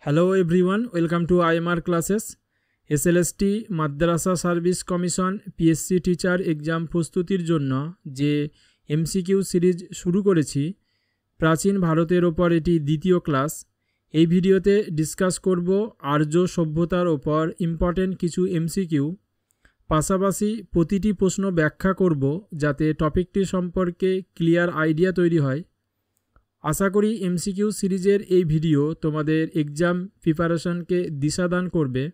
Hello everyone, welcome to IMR classes. SLST Madrasa service commission PSC teacher exam প্রস্তুতির জন্য যে MCQ series শুরু করেছি, প্রাচীন ভারতের ওপর এটি দ্বিতীয় ক্লাস। এই ভিডিওতে ডিসকাস করব আর্য সভ্যতার ওপর ইম্পর্টেন্ট কিছু এমসিকিউ, পাশাপাশি প্রতিটি প্রশ্ন ব্যাখ্যা করব যাতে টপিকটি সম্পর্কে ক্লিয়ার আইডিয়া তৈরি হয়। আশা করি এমসিকিউ সিরিজের এই ভিডিও তোমাদের এক্সাম প্রিপারেশনকে দিশাদান করবে।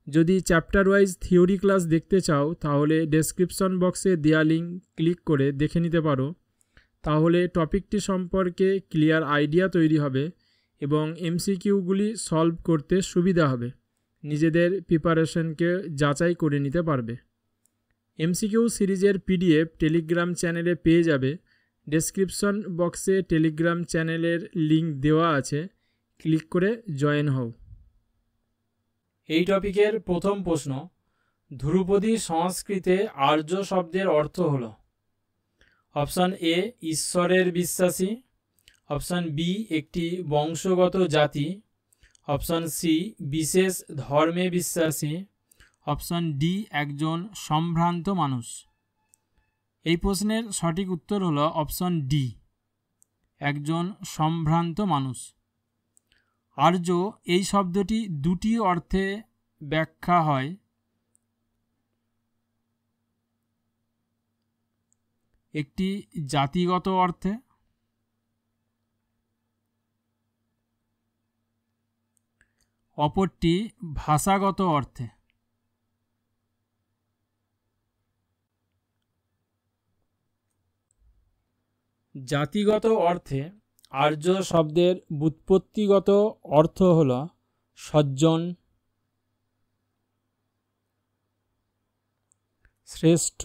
যদি চ্যাপ্টার ওয়াইজ থিওরি ক্লাস দেখতে চাও তাহলে ডেসক্রিপশন বক্সে দেয়া লিঙ্ক ক্লিক করে দেখে নিতে পারো। তাহলে টপিকটি সম্পর্কে ক্লিয়ার আইডিয়া তৈরি হবে এবং এমসিকিউগুলি সলভ করতে সুবিধা হবে, নিজেদের প্রিপারেশনকে যাচাই করে নিতে পারবে। এমসিকিউ সিরিজের পিডিএফ টেলিগ্রাম চ্যানেলে পেয়ে যাবে। ডেসক্রিপশন বক্সে টেলিগ্রাম চ্যানেলের লিঙ্ক দেওয়া আছে, ক্লিক করে জয়েন হও। এই টপিকের প্রথম প্রশ্ন, ধ্রুপদী সংস্কৃতে আর্য শব্দের অর্থ হল? অপশান এ ঈশ্বরের বিশ্বাসী, অপশান বি একটি বংশগত জাতি, অপশান সি বিশেষ ধর্মে বিশ্বাসী, অপশান ডি একজন সম্ভ্রান্ত মানুষ। এই প্রশ্নের সঠিক উত্তর হলো অপশন ডি, একজন সম্ভ্রান্ত মানুষ। আর্য এই শব্দটি দুটি অর্থে ব্যাখ্যা হয়। একটি জাতিগত অর্থে, অপরটি ভাষাগত অর্থে। জাতিগত অর্থে আর্য শব্দের ব্যুৎপত্তিগত অর্থ হল সজ্জন, শ্রেষ্ঠ,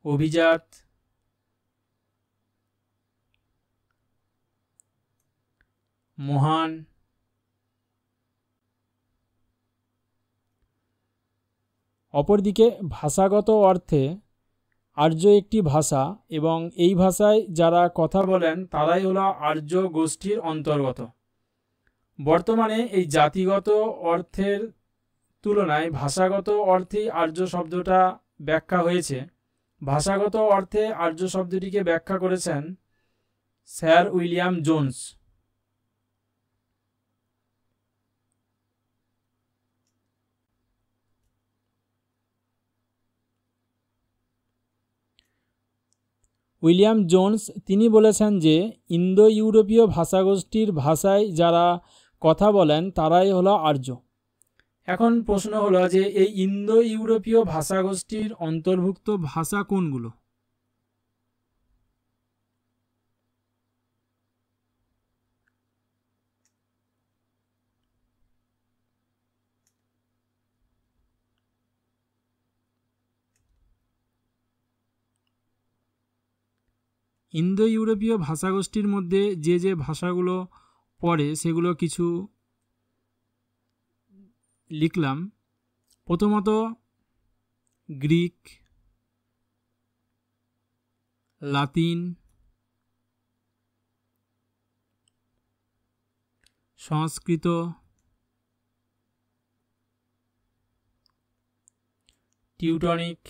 অভিজাত, মহান। অপরদিকে ভাষাগত অর্থে আর্য একটি ভাষা এবং এই ভাষায় যারা কথা বলেন তারাই হলো আর্য গোষ্ঠীর অন্তর্গত। বর্তমানে এই জাতিগত অর্থের তুলনায় ভাষাগত অর্থেই আর্য শব্দটা ব্যাখ্যা হয়েছে। ভাষাগত অর্থে আর্য শব্দটিকে ব্যাখ্যা করেছেন sir William Jones. William Jones তিনি বলেছেন যে ইন্দো ইউরোপীয় ভাষাগোষ্ঠীর ভাষায় যারা কথা বলেন তারাই হলো আর্য। এখন প্রশ্ন হলো যে এই ইন্দো ইউরোপীয় ভাষাগোষ্ঠীর অন্তর্ভুক্ত ভাষা কোনগুলো? ইন্দো ইউরোপীয় ভাষাগোষ্ঠীর মধ্যে যে যে ভাষাগুলো পড়ে সেগুলো কিছু লিখলাম। প্রথমত গ্রিক, লাতিন, সংস্কৃত, টিউটনিক,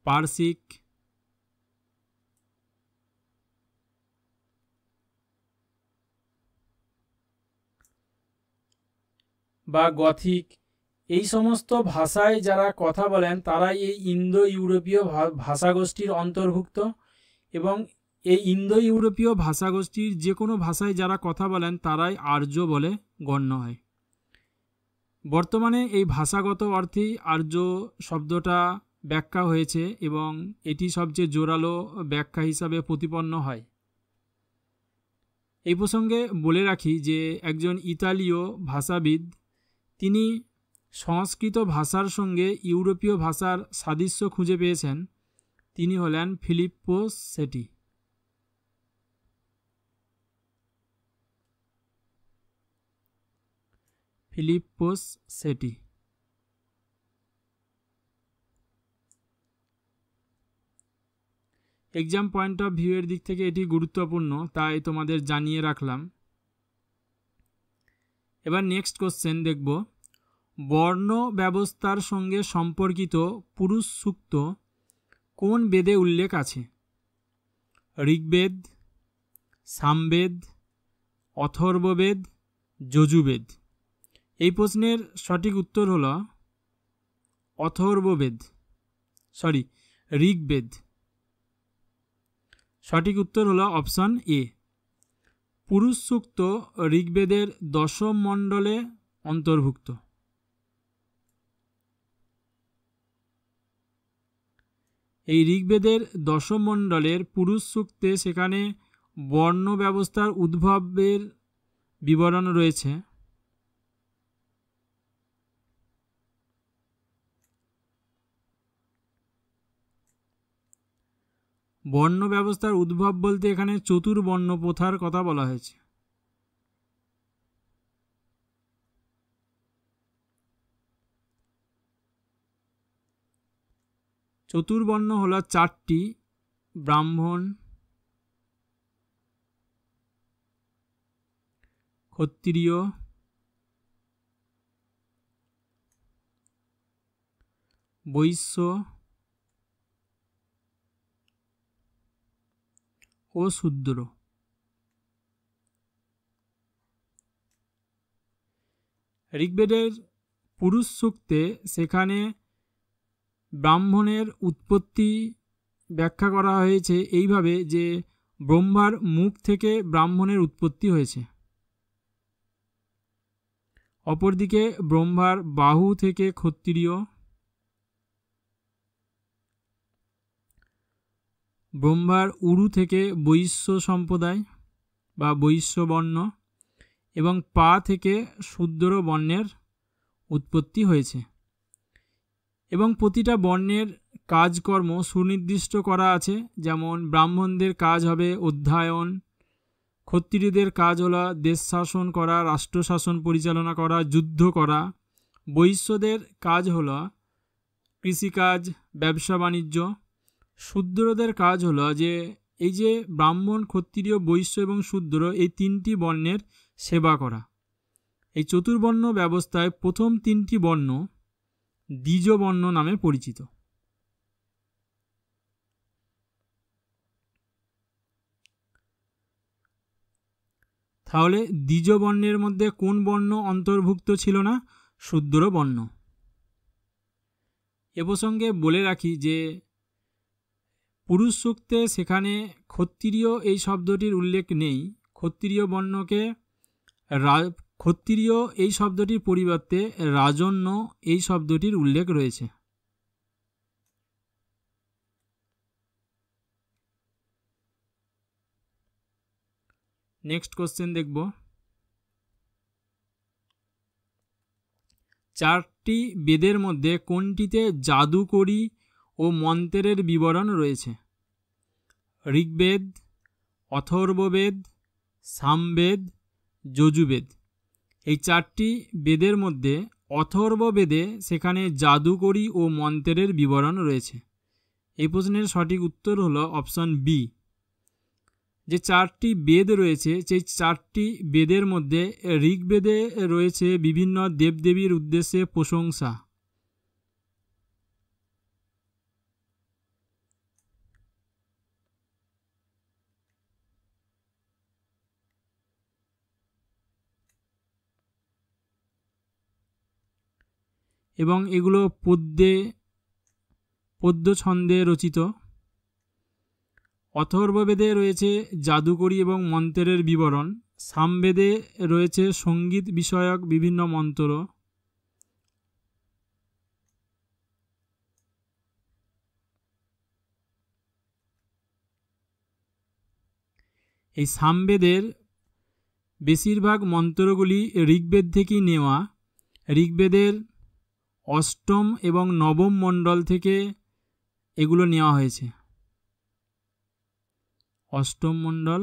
পারসিক, বা গথিক। এই সমস্ত ভাষায় যারা কথা বলেন তারাই এই ইন্দো ইউরোপীয় ভাষাগোষ্ঠীর অন্তর্ভুক্ত এবং এই ইন্দো ইউরোপীয় ভাষাগোষ্ঠীর যে কোনো ভাষায় যারা কথা বলেন তারাই আর্য বলে গণ্য হয়। বর্তমানে এই ভাষাগত অর্থেই আর্য শব্দটা ব্যাখ্যা হয়েছে এবং এটি সবচেয়ে জোরালো ব্যাখ্যা হিসাবে প্রতিপন্ন হয়। এই প্রসঙ্গে বলে রাখি যে একজন ইতালীয় ভাষাবিদ তিনি সংস্কৃত ভাষার সঙ্গে ইউরোপীয় ভাষার সাদৃশ্য খুঁজে পেয়েছেন। তিনি হলেন ফিলিপ্পো সেটি। ফিলিপ্পোস সেটি। এক্সাম পয়েন্ট অফ ভিউ এর দিক থেকে এটি গুরুত্বপূর্ণ, তাই তোমাদের জানিয়ে রাখলাম। এবার নেক্সট কোশ্চেন দেখব, বর্ণ ব্যবস্থার সঙ্গে সম্পর্কিত পুরুষ সূক্ত কোন বেদে উল্লেখ আছে? ঋগ্বেদ, সামবেদ, অথর্ববেদ, যজুর্বেদ। এই প্রশ্নের সঠিক উত্তর হলো ঋগ্বেদ। সঠিক উত্তর হলো অপশন এ। পুরুষ সূক্ত ঋগ্বেদের দশম মণ্ডলে অন্তর্ভুক্ত। এই ঋগ্বেদের দশম মণ্ডলের পুরুষ সূক্তে সেখানে বর্ণ ব্যবস্থার উদ্ভবের বিবরণ রয়েছে। বর্ণ ব্যবস্থার উদ্ভব বলতে এখানে চতুর্বর্ণ প্রথার কথা বলা হয়েছে। চতুর্বর্ণ হলো চারটি: ব্রাহ্মণ, ক্ষত্রিয়, বৈশ্য ও শূদ্র। ঋগ্বেদের পুরুষ সূক্তে সেখানে ব্রাহ্মণের উৎপত্তি ব্যাখ্যা করা হয়েছে এইভাবে যে ব্রহ্মার মুখ থেকে ব্রাহ্মণের উৎপত্তি হয়েছে। অপরদিকে ব্রহ্মার বাহু থেকে ক্ষত্রিয়, ব্রহ্মার উরু থেকে বৈশ্য সম্প্রদায় বা বৈশ্য বর্ণ এবং পা থেকে শূদ্র বর্ণের উৎপত্তি হয়েছে। এবং প্রতিটা বর্ণের কাজকর্ম সুনির্দিষ্ট করা আছে, যেমন ব্রাহ্মণদের কাজ হবে অধ্যয়ন, ক্ষত্রিয়দের কাজ হলো দেশ শাসন করা, রাষ্ট্র শাসন পরিচালনা করা, যুদ্ধ করা, বৈশ্যদের কাজ হলো কৃষিকাজ, ব্যবসা বাণিজ্য, শূদ্রদের কাজ হলো যে এই যে ব্রাহ্মণ, ক্ষত্রিয়, বৈশ্য এবং শূদ্র এই তিনটি বর্ণের সেবা করা। এই চতুর্বর্ণ ব্যবস্থায় প্রথম তিনটি বর্ণ দ্বিজ বর্ণ নামে পরিচিত। তাহলে দ্বিজ বর্ণের মধ্যে কোন বর্ণ অন্তর্ভুক্ত ছিল না? শূদ্র বর্ণ। এ প্রসঙ্গে বলে রাখি যে পুরুষ সূক্তে সেখানে ক্ষত্রিয় এই শব্দটির উল্লেখ নেই। ক্ষত্রিয় এই শব্দটির পরিবর্তে রাজন্য এই শব্দটির উল্লেখ রয়েছে। নেক্সট কোশ্চেন দেখব, চারটি বেদের মধ্যে কোনটিতে জাদুকরি ও মন্ত্রের বিবরণ রয়েছে? ঋগ্বেদ, অথর্ববেদ, সামবেদ, যজুর্বেদ। এই চারটি বেদের মধ্যে অথর্ববেদে সেখানে জাদুকরি ও মন্ত্রের বিবরণ রয়েছে। এই প্রশ্নের সঠিক উত্তর হলো অপশন বি। যে চারটি বেদ রয়েছে সেই চারটি বেদের মধ্যে ঋগ্বেদে রয়েছে বিভিন্ন দেবদেবীর উদ্দেশ্যে প্রশংসা। এবং এগুলো পদ্য ছন্দে রচিত। অথর্ববেদে রয়েছে জাদুকরি এবং মন্ত্রের বিবরণ। সামবেদে রয়েছে সঙ্গীত বিষয়ক বিভিন্ন মন্ত্র। এই সামবেদের বেশিরভাগ মন্ত্রগুলি ঋগ্বেদ থেকেই নেওয়া। ঋগ্বেদের অষ্টম এবং নবম মণ্ডল থেকে এগুলো নেওয়া হয়েছে। অষ্টম মণ্ডল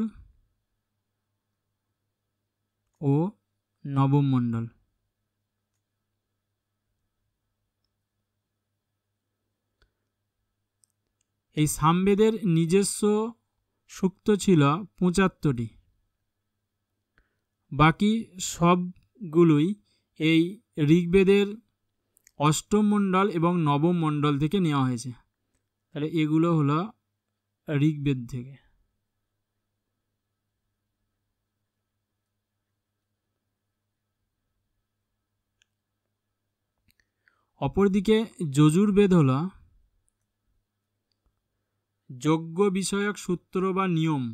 ও নবম মণ্ডল। এই সামবেদের নিজস্ব সূক্ত ছিল ৭৫টি, বাকি সবগুলোই এই ঋগ্বেদের অষ্টম মণ্ডল এবং নবম মণ্ডল থেকে নেওয়া হয়েছে। তাহলে এগুলো হলো ঋগ্বেদ থেকে। অপরদিকে যজুর্বেদ হলো যজ্ঞ বিষয়ক সূত্র বা নিয়ম।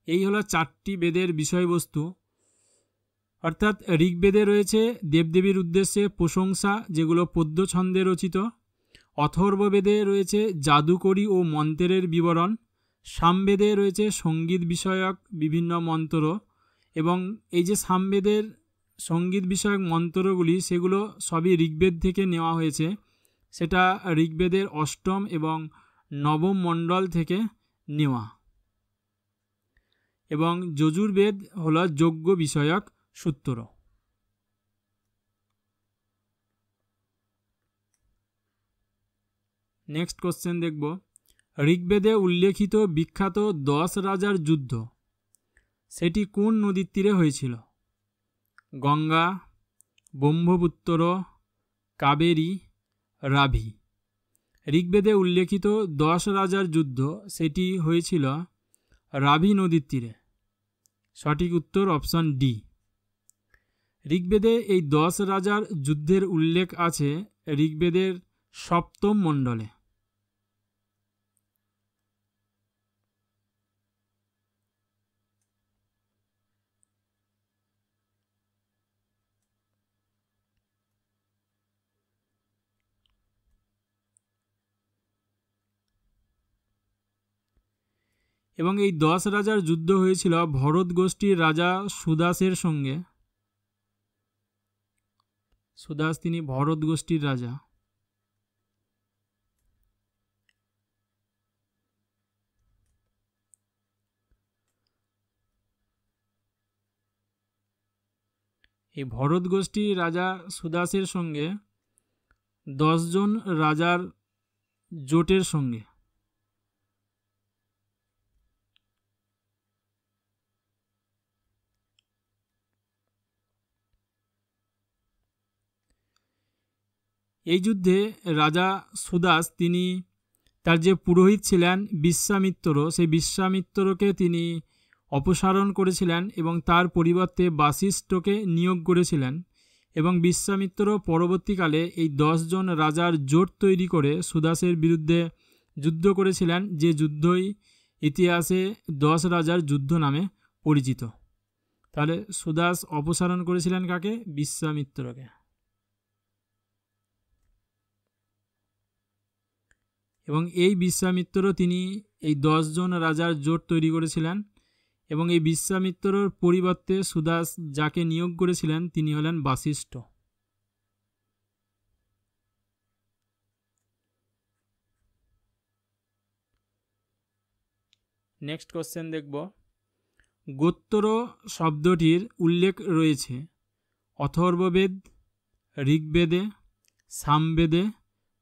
এই হলো 4টি বেদের বিষয়বস্তু। অর্থাৎ ঋগ্বেদে রয়েছে দেবদেবীর উদ্দেশ্যে প্রশংসা, যেগুলো পদ্য ছন্দে রচিত। অথর্ববেদে রয়েছে জাদুকরী ও মন্ত্রের বিবরণ। সামবেদে রয়েছে সঙ্গীত বিষয়ক বিভিন্ন মন্ত্র, এবং এই যে সামবেদের সঙ্গীত বিষয়ক মন্ত্রগুলি সেগুলো সবই ঋগ্বেদ থেকে নেওয়া হয়েছে। সেটা ঋগ্বেদের অষ্টম এবং নবম মণ্ডল থেকে নেওয়া। এবং যজুর্বেদ হলো যজ্ঞ বিষয়ক সূত্র। নেক্সট কোশ্চেন দেখব, ঋগ্বেদে উল্লেখিত বিখ্যাত 10 রাজার যুদ্ধ সেটি কোন নদীর তীরে হয়েছিল? গঙ্গা, ব্রহ্মপুত্র, কাবেরী, রাভি। ঋগ্বেদে উল্লেখিত 10 রাজার যুদ্ধ সেটি হয়েছিল রাভি নদীর তীরে। সঠিক উত্তর অপশন ডি। ঋগ্বেদে এই 10 রাজার যুদ্ধের উল্লেখ আছে ঋগ্বেদের সপ্তম মণ্ডলে। এবং এই 10 রাজার যুদ্ধ হয়েছিল ভরত গোষ্ঠীর রাজা সুদাসের সঙ্গে। সুদাস তিনি ভরত গোষ্ঠীর রাজা। এই ভরত গোষ্ঠীর রাজা সুদাসের সঙ্গে 10 জন রাজার জোটের সঙ্গে। এই যুদ্ধে রাজা সুদাস তিনি তার যে পুরোহিত ছিলেন বিশ্বামিত্র, সেই বিশ্বামিত্রকে তিনি অপসারণ করেছিলেন এবং তার পরিবর্তে বাশিষ্ঠকে নিয়োগ করেছিলেন। এবং বিশ্বামিত্র পরবর্তীকালে এই 10 জন রাজার জোট তৈরি করে সুদাসের বিরুদ্ধে যুদ্ধ করেছিলেন, যে যুদ্ধই ইতিহাসে 10 রাজার যুদ্ধ নামে পরিচিত। তাহলে সুদাস অপসারণ করেছিলেন কাকে? বিশ্বামিত্রকে। এবং এই বিশ্বামিত্র তিনি এই 10 জন রাজার জোট তৈরি করেছিলেন, এবং এই বিশ্বামিত্রর পরিবর্তে সুদাস যাকে নিয়োগ করেছিলেন তিনি হলেন বাশিষ্ঠ। নেক্সট কোশ্চেন দেখব, গোত্র শব্দটির উল্লেখ রয়েছে অথর্ববেদ, ঋগ্বেদে, সামবেদে,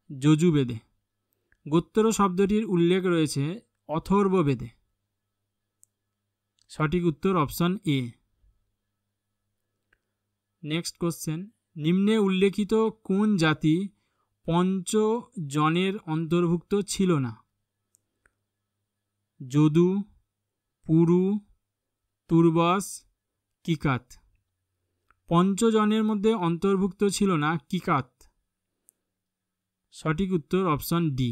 যজুর্বেদে। গোত্র শব্দটির উল্লেখ রয়েছে অথর্ববেদে। সঠিক উত্তর অপশন এ। নেক্সট কোশ্চেন, নিম্নে উল্লেখিত কোন জাতি পঞ্চজনের অন্তর্ভুক্ত ছিল না? যদু, পুরু, তুর্বস, কিকাত। পঞ্চজনের মধ্যে অন্তর্ভুক্ত ছিল না কিকাত। সঠিক উত্তর অপশন ডি।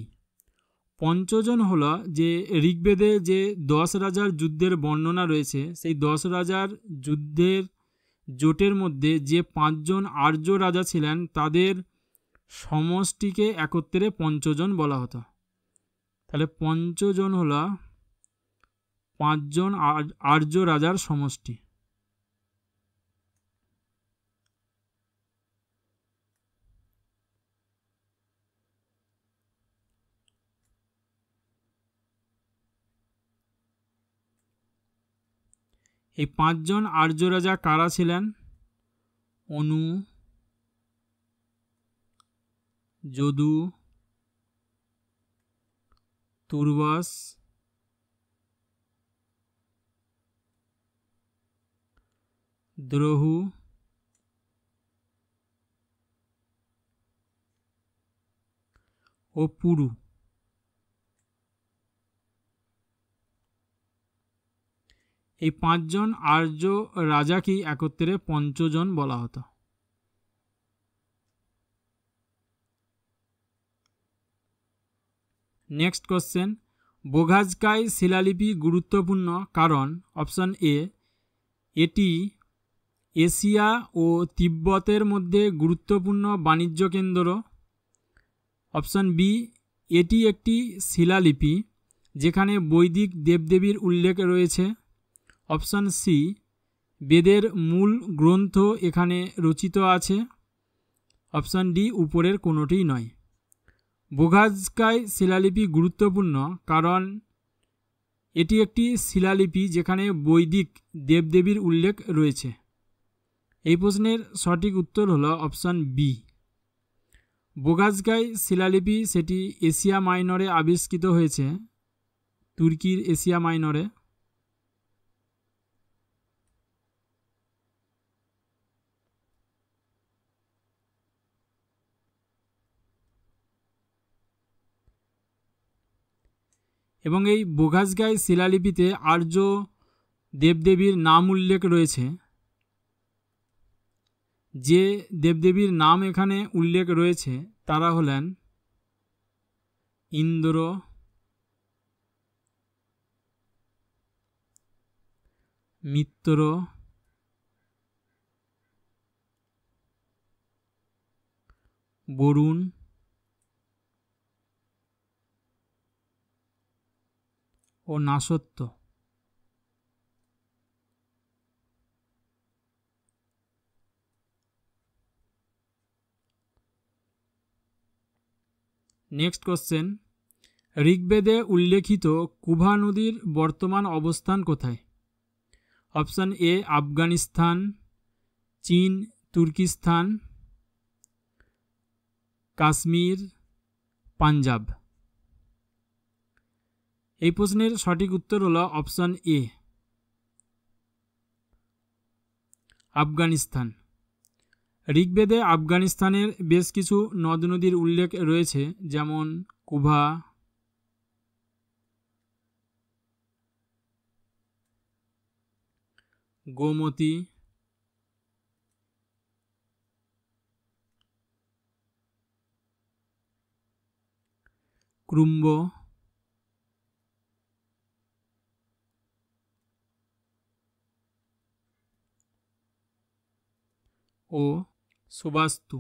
পঞ্চজন হল যে ঋগ্বেদে যে 10 রাজার যুদ্ধের বর্ণনা রয়েছে, সেই 10 রাজার যুদ্ধের জোটের মধ্যে যে 5 জন আর্য রাজা ছিলেন তাদের সমষ্টিকে একত্রে পঞ্চজন বলা হতো। তাহলে পঞ্চজন হল 5 জন আর্য রাজার সমষ্টি। এই 5 জন আর্য রাজা কারা ছিলেন? অনু, যদু, তুর্বাস, দ্রোহু ও পুরু। এই 5 জন আর্য রাজাকেই একত্রে পঞ্চজন বলা হতো। নেক্সট কোশ্চেন, বোগাজকাই শিলালিপি গুরুত্বপূর্ণ কারণ অপশন এ, এটি এশিয়া ও তিব্বতের মধ্যে গুরুত্বপূর্ণ বাণিজ্য কেন্দ্র। অপশন বি, এটি একটি শিলালিপি যেখানে বৈদিক দেবদেবীর উল্লেখ রয়েছে। অপশন সি, বেদের মূল গ্রন্থ এখানে রচিত আছে। অপশন ডি, উপরের কোনোটিই নয়। বোগাজকাই শিলালিপি গুরুত্বপূর্ণ কারণ এটি একটি শিলালিপি যেখানে বৈদিক দেবদেবীর উল্লেখ রয়েছে। এই প্রশ্নের সঠিক উত্তর হলো অপশন বি। বোগাজকাই শিলালিপি সেটি এশিয়া মাইনরে আবিষ্কৃত হয়েছে, তুর্কির এশিয়া মাইনরে। এবং এই বোগাজকাই শিলালিপিতে আর্য দেবদেবীর নাম উল্লেখ রয়েছে। যে দেবদেবীর নাম এখানে উল্লেখ রয়েছে তারা হলেন ইন্দ্র, মিত্র, বরুণ ও নাসত্ব। নেক্সট কোশ্চেন, ঋগ্বেদে উল্লেখিত কুভা নদীর বর্তমান অবস্থান কোথায়? অপশন এ, আফগানিস্তান, চীন, তুর্কিস্তান, কাশ্মীর, পাঞ্জাব। এই প্রশ্নের সঠিক উত্তর হলো অপশন এ, আফগানিস্তান। ঋগ্বেদে আফগানিস্তানের বেশ কিছু নদ নদীর উল্লেখ রয়েছে, যেমন কুভা, গোমতী, ক্রুম্ব ও সুবাস্তু।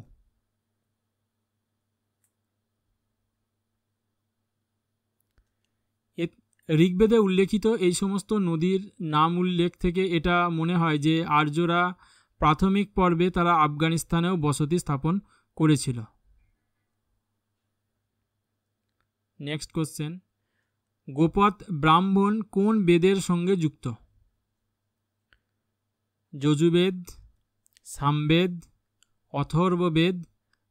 ঋগ্বেদে উল্লেখিত এই সমস্ত নদীর নাম উল্লেখ থেকে এটা মনে হয় যে আর্যরা প্রাথমিক পর্বে তারা আফগানিস্তানেও বসতি স্থাপন করেছিল। নেক্সট কোশ্চেন, গোপদ ব্রাহ্মণ কোন বেদের সঙ্গে যুক্ত? যজুর্বেদ, সামবেদ, অথর্ববেদ,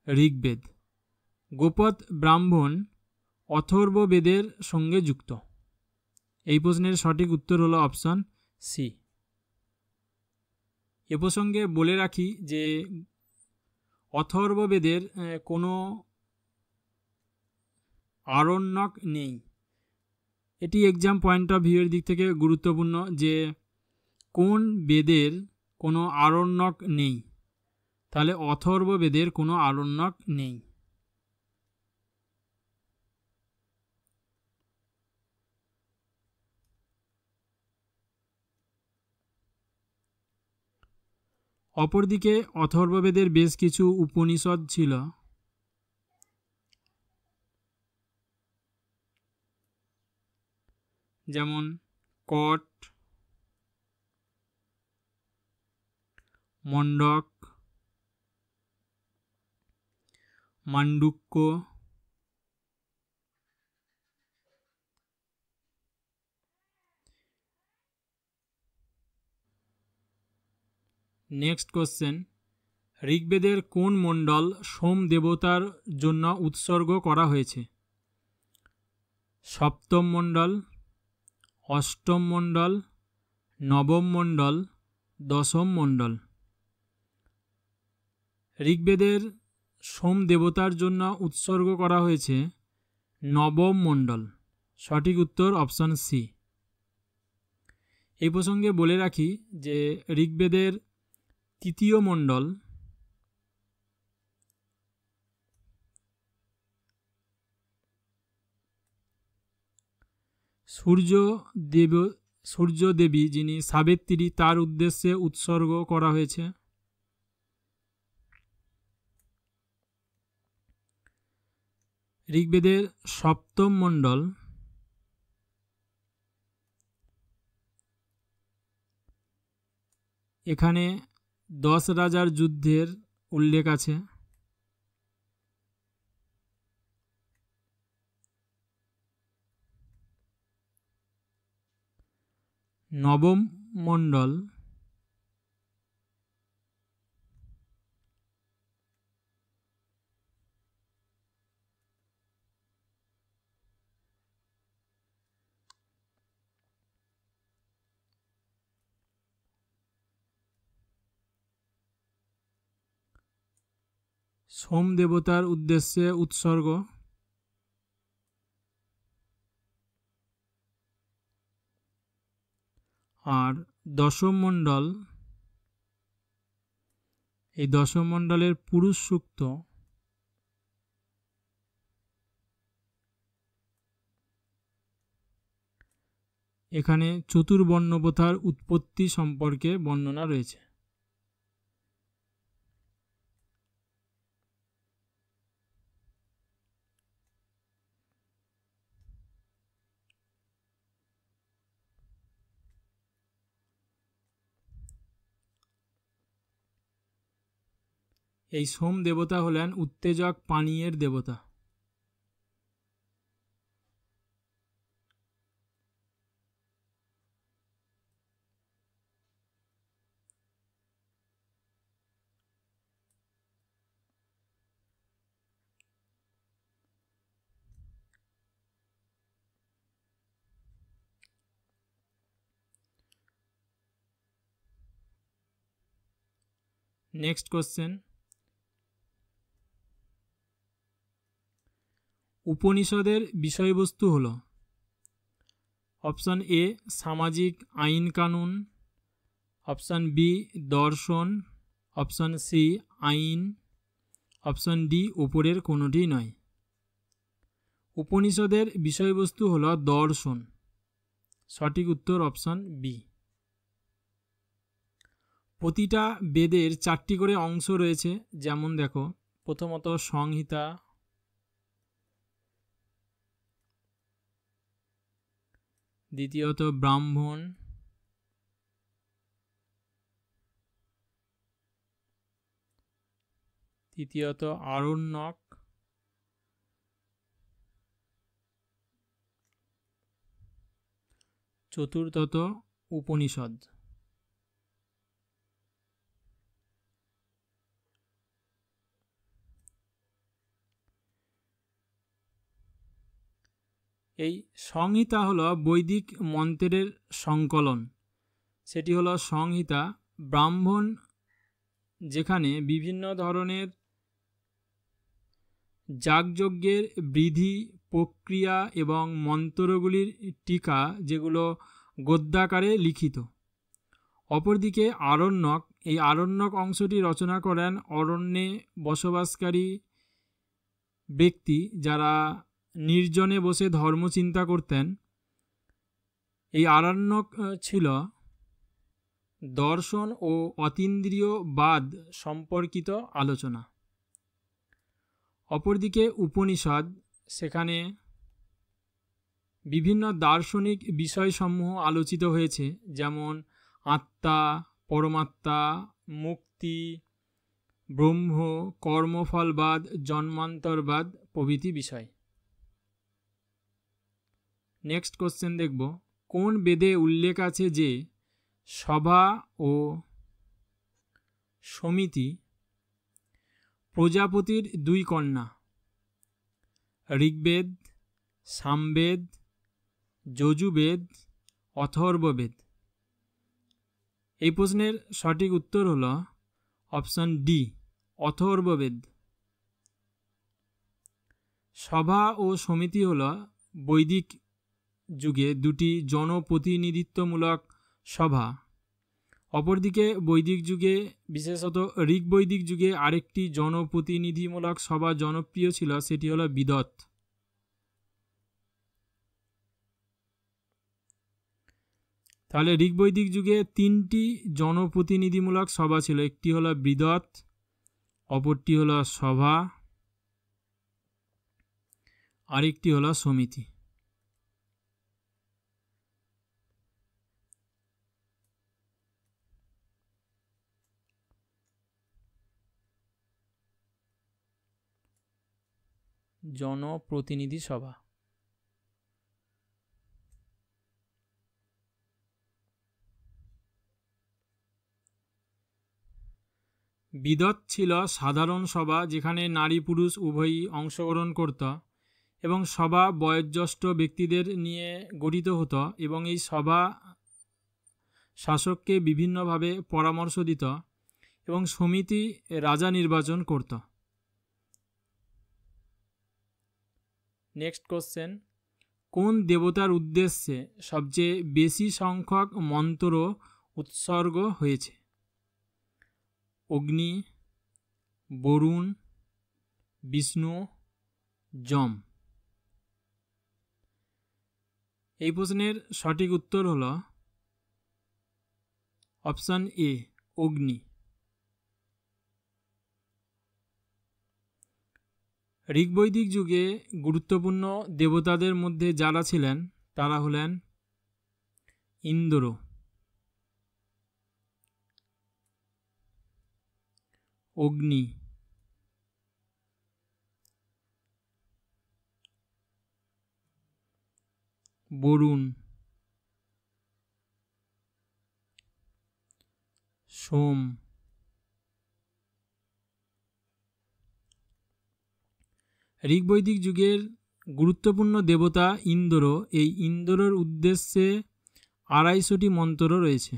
ঋগ্বেদ। গোপদ ব্রাহ্মণ অথর্ববেদের সঙ্গে যুক্ত। এই প্রশ্নের সঠিক উত্তর হলো অপশন সি। এ প্রসঙ্গে বলে রাখি যে অথর্ববেদের কোনো আরণ্যক নেই। এটি এক্সাম পয়েন্ট অফ ভিউয়ের দিক থেকে গুরুত্বপূর্ণ যে কোন বেদের কোনো আরণ্যক নেই, তাহলে অথর্ববেদের কোনো আরণ্যক নেই। অপরদিকে অথর্ববেদের বেশ কিছু উপনিষদ ছিল, যেমন কট, মণ্ডক, মান্ডুক্য, নেক্সট কোশ্চেন, ঋগ্বেদের কোন মণ্ডল সোম দেবতার জন্য উৎসর্গ করা হয়েছে? সপ্তম মণ্ডল, অষ্টম মণ্ডল, নবম মণ্ডল, দশম মণ্ডল। ঋগ্বেদের সোম দেবতার জন্য উৎসর্গ করা হয়েছে নবম মণ্ডল। সঠিক উত্তর অপশন সি। এই প্রসঙ্গে বলে রাখি যে ঋগ্বেদের তৃতীয় মণ্ডল সূর্য দেবী যিনি সাবিত্রী তার উদ্দেশ্যে উৎসর্গ করা হয়েছে। ঋগ্বেদের সপ্তম মণ্ডল এখানে 10 রাজার যুদ্ধের উল্লেখ আছে। নবম মণ্ডল সোম দেবতার উদ্দেশ্যে উৎসর্গ। আর দশম মণ্ডল, এই দশম মণ্ডলের পুরুষ সূক্ত এখানে চতুর্বর্ণ প্রথার উৎপত্তি সম্পর্কে বর্ণনা রয়েছে। এই সোম দেবতা হলেন উত্তেজক পানীয়ের দেবতা। নেক্সট কোশ্চেন, উপনিষদের বিষয়বস্তু হল অপশান এ সামাজিক আইন কানুন, অপশান বি দর্শন, অপশান সি আইন, অপশান ডি উপরের কোনোটি নয়। উপনিষদের বিষয়বস্তু হল দর্শন। সঠিক উত্তর অপশান বি। প্রতিটা বেদের 4টি করে অংশ রয়েছে, যেমন দেখো প্রথমত সংহিতা, দ্বিতীয়ত ব্রাহ্মণ, তৃতীয়ত আরণ্যক, চতুর্থত উপনিষদ। এই সংহিতা হলো বৈদিক মন্ত্রের সংকলন, সেটি হলো সংহিতা। ব্রাহ্মণ যেখানে বিভিন্ন ধরনের যাগযজ্ঞের বিধি প্রক্রিয়া এবং মন্ত্রগুলির টিকা যেগুলো গদ্যাকারে লিখিত। অপরদিকে আরণ্যক, এই আরণ্যক অংশটি রচনা করেন অরণ্যে বসবাসকারী ব্যক্তি যারা নির্জনে বসে ধর্ম চিন্তা করতেন। এই আরণ্যক ছিল দর্শন ও অতীন্দ্রিয়বাদ সম্পর্কিত আলোচনা। অপরদিকে উপনিষদ, সেখানে বিভিন্ন দার্শনিক বিষয়সমূহ আলোচিত হয়েছে, যেমন আত্মা, পরমাত্মা, মুক্তি, ব্রহ্ম, কর্মফলবাদ, জন্মান্তরবাদ প্রভৃতি বিষয়। নেক্সট কোশ্চেন দেখব, কোন বেদে উল্লেখ আছে যে সভা ও সমিতি প্রজাপতির দুই কন্যা ঋগ্বেদ, সামবেদ, যজুর্বেদ, অথর্ববেদ। এই প্রশ্নের সঠিক উত্তর হল অপশন ডি, অথর্ববেদ। সভা ও সমিতি হল বৈদিক যুগে দুটি জনপ্রতিনিধিত্বমূলক সভা। অপরদিকে বৈদিক যুগে, বিশেষত ঋগ বৈদিক যুগে আরেকটি জনপ্রতিনিধিমূলক সভা জনপ্রিয় ছিল, সেটি হলো বিদত। তাহলে ঋগ বৈদিক যুগে তিনটি জনপ্রতিনিধিমূলক সভা ছিল, একটি হলো বিদত, অপরটি হলো সভা, আরেকটি হলো সমিতি। জনপ্রতিনিধি সভা। বিদত ছিল সাধারণ সভা যেখানে নারী পুরুষ উভয়ই অংশগ্রহণ করত এবং সভা বয়োজ্যেষ্ঠ ব্যক্তিদের নিয়ে গঠিত হতো এবং এই সভা শাসককে বিভিন্নভাবে পরামর্শ দিত এবং সমিতি রাজা নির্বাচন করত। নেক্সট কোশ্চেন, কোন দেবতার উদ্দেশ্যে সবচেয়ে বেশি সংখ্যক মন্ত্র উৎসর্গ হয়েছে? অগ্নি, বরুণ, বিষ্ণু, যম। এই প্রশ্নের সঠিক উত্তর হল অপশন এ, অগ্নি। ঋগবৈদিক যুগে গুরুত্বপূর্ণ দেবতাদের মধ্যে যারা ছিলেন তারা হলেন ইন্দ্র, অগ্নি, বরুণ, সোম। ঋগবৈদিক যুগের গুরুত্বপূর্ণ দেবতা ইন্দ্র। এই ইন্দ্রের উদ্দেশ্যে 250টি মন্ত্র রয়েছে।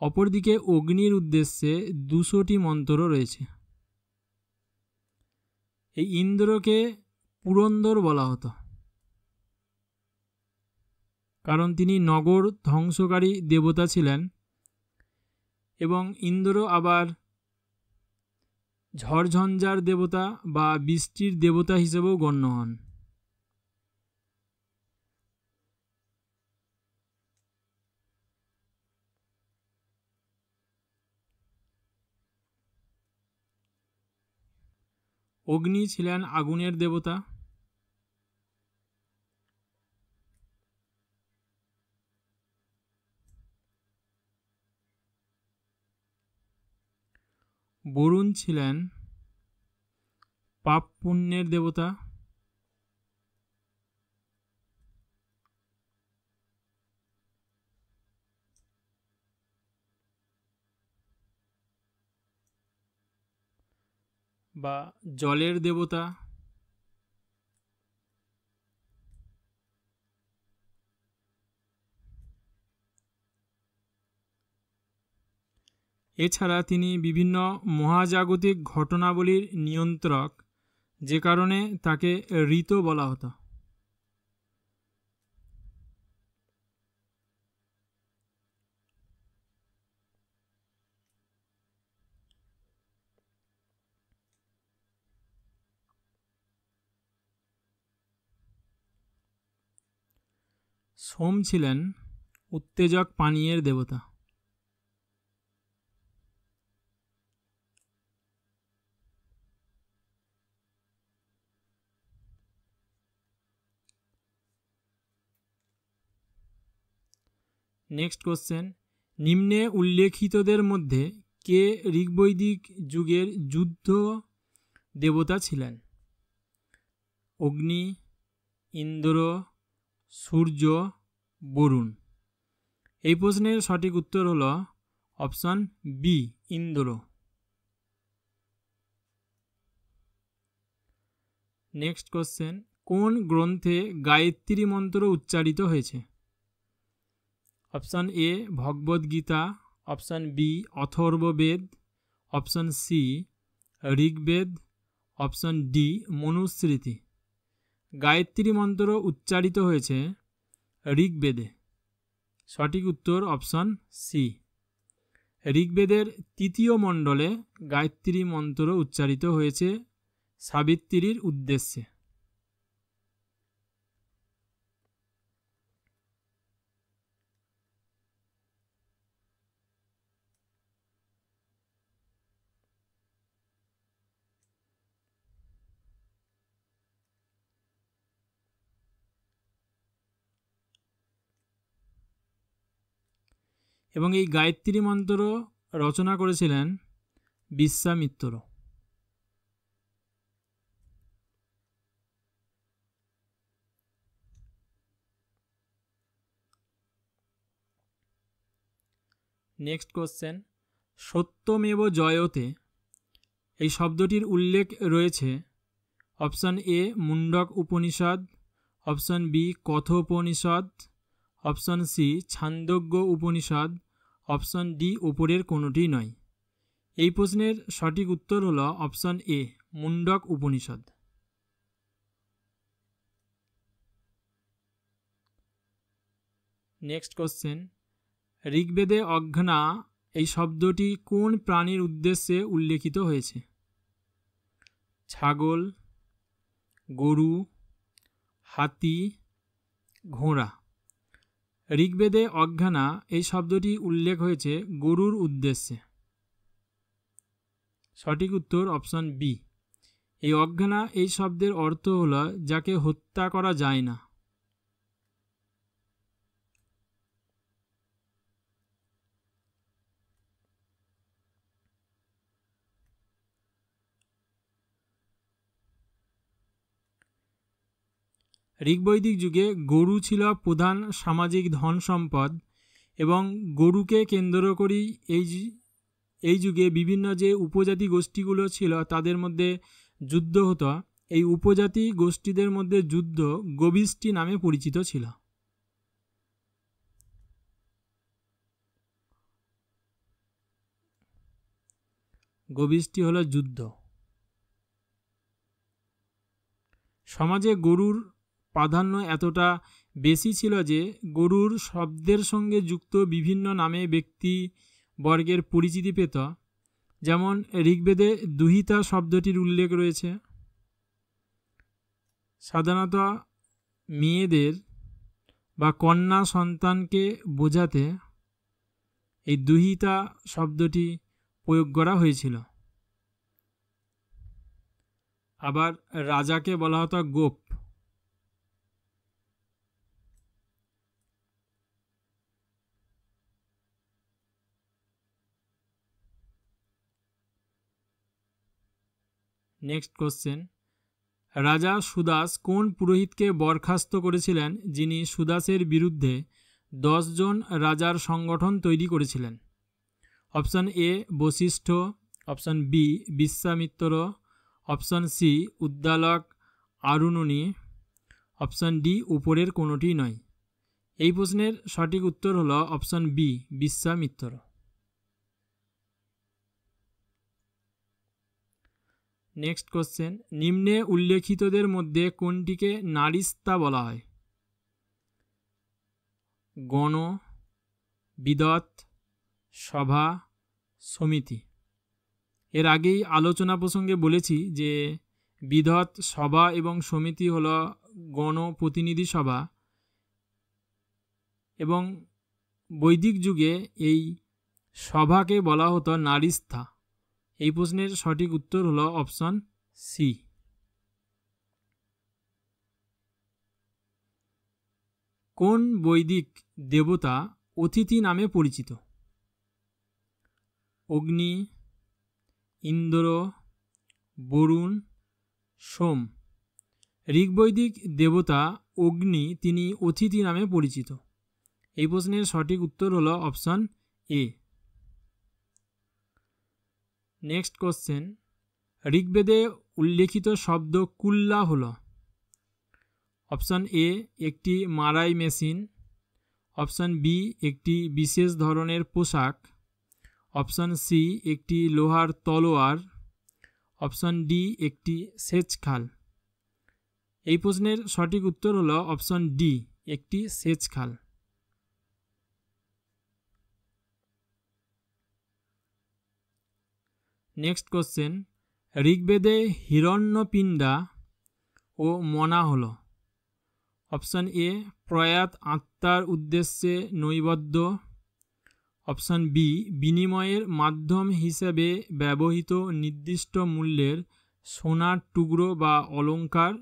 অপরদিকে অগ্নির উদ্দেশ্যে 200টি মন্ত্র রয়েছে। এই ইন্দ্রকে পুরন্দর বলা হতো কারণ তিনি নগর ধ্বংসকারী দেবতা ছিলেন এবং ইন্দ্র আবার ঝড়ঝঞ্ঝার দেবতা বা বৃষ্টির দেবতা হিসেবেও গণ্য হন। অগ্নি ছিলেন আগুনের দেবতা। বরুণ ছিলেন পাপ পুণ্যের দেবতা। বা জলের দেবতা। এছাড়া তিনি বিভিন্ন মহাজাগতিক ঘটনাবলীর নিয়ন্ত্রক, যে কারণে তাকে ঋত বলা হতো। সোম ছিলেন উত্তেজক পানীয়ের দেবতা। নেক্সট কোশ্চেন, নিম্নে উল্লেখিতদের মধ্যে কে ঋগবৈদিক যুগের যুদ্ধ দেবতা ছিলেন? অগ্নি, ইন্দ্র, সূর্য, বরুণ। এই প্রশ্নের সঠিক উত্তর হল option B Indra. Next question, কোন গ্রন্থে গায়ত্রী মন্ত্র উচ্চারিত হয়েছে? Option A Bhagavad Gita, option B Atharvaveda, option C Rigveda, option D Manusmriti. Gayatri মন্ত্র উচ্চারিত হয়েছে ঋগ্বেদে। সঠিক উত্তর অপশন সি। ঋগ্বেদের ৩য় মণ্ডলে গায়ত্রী মন্ত্র উচ্চারিত হয়েছে সাবিত্রীর উদ্দেশ্যে। এবং এই গায়ত্রী মন্ত্র রচনা করেছিলেন বিশ্বামিত্র। নেক্সট কোশ্চেন, সত্যমেব জয়তে এই শব্দটির উল্লেখ রয়েছে option A Mundaka Upanishad, option B Kathopanishad, option C Chandogya Upanishad, option D উপরের কোনোটি নয়। এই প্রশ্নের সঠিক উত্তর হল option A Mundaka Upanishad. Next question, ঋগ্বেদে অঘ্না এই শব্দটি কোন প্রাণীর উদ্দেশ্যে উল্লেখিত হয়েছে? ছাগল, গরু, হাতি, ঘোড়া। ঋগ্বেদে অঘ্না এই শব্দটি উল্লেখ হয়েছে গরুর উদ্দেশ্যে। সঠিক উত্তর অপশন বি। এই অঘ্না এই শব্দের অর্থ হল যাকে হত্যা করা যায় না। ঋগ্বৈদিক যুগে গরু ছিল প্রধান সামাজিক ধন সম্পদ এবং গরুকে কেন্দ্র করেই এই যুগে বিভিন্ন যে উপজাতি গোষ্ঠীগুলো ছিল তাদের মধ্যে যুদ্ধ হতো। এই উপজাতি গোষ্ঠীদের মধ্যে যুদ্ধ গোবিষ্টি নামে পরিচিত ছিল। গোবিষ্টি হলো যুদ্ধ। সমাজে গরুর প্রাধান্য এতটা বেশি ছিল যে গরুর শব্দের সঙ্গে যুক্ত বিভিন্ন নামে ব্যক্তি বর্গের পরিচিতি পেত। যেমন ঋগ্বেদে দুহিতা শব্দটির উল্লেখ রয়েছে। সাধারণত মেয়েদের বা কন্যা সন্তানকে বোঝাতে এই দুহিতা শব্দটি প্রয়োগ করা হয়েছিল। আবার রাজাকে বলা হতো গোপ। নেক্সট কোশ্চেন, রাজা সুদাস কোন পুরোহিতকে বরখাস্ত করেছিলেন যিনি সুদাসের বিরুদ্ধে 10 জন রাজার সংগঠন তৈরি করেছিলেন? Option A Vashishtha, option B Vishwamitra, option C Uddalaka Aruni, option D উপরের কোনোটি নয়। এই প্রশ্নের সঠিক উত্তর হল option B Vishwamitra. Next question, নিম্নে উল্লেখিতদের মধ্যে কোনটিকে নারীস্তা বলা হয়? গণ, বিদত, সভা, সমিতি। এর আগেই আলোচনা প্রসঙ্গে বলেছি যে বিদত, সভা এবং সমিতি হল গণ প্রতিনিধি সভা এবং বৈদিক যুগে এই সভাকে বলা হতো নারীস্থা। এই প্রশ্নের সঠিক উত্তর হলো অপশন সি। কোন বৈদিক দেবতা অতিথি নামে পরিচিত? অগ্নি, ইন্দ্র, বরুণ, সোম। ঋগ্বৈদিক দেবতা অগ্নি তিনি অতিথি নামে পরিচিত। এই প্রশ্নের সঠিক উত্তর হলো অপশন এ। নেক্সট কোশ্চেন, ঋগ্বেদে উল্লেখিত শব্দ কুল্লা হলো অপশান এ একটি মাড়াই মেশিন, অপশান বি একটি বিশেষ ধরনের পোশাক, অপশান সি একটি লোহার তলোয়ার, অপশান ডি একটি সেচ খাল। এই প্রশ্নের সঠিক উত্তর হলো অপশান ডি একটি সেচ খাল। নেক্সট কোশ্চেন, ঋগ্বেদে হিরণ্যপিণ্ডা ও মনা হলো অপশান এ প্রয়াত আত্মার উদ্দেশ্যে নৈবেদ্য, অপশান বি বিনিময়ের মাধ্যম হিসেবে ব্যবহৃত নির্দিষ্ট মূল্যের সোনার টুকরো বা অলঙ্কার,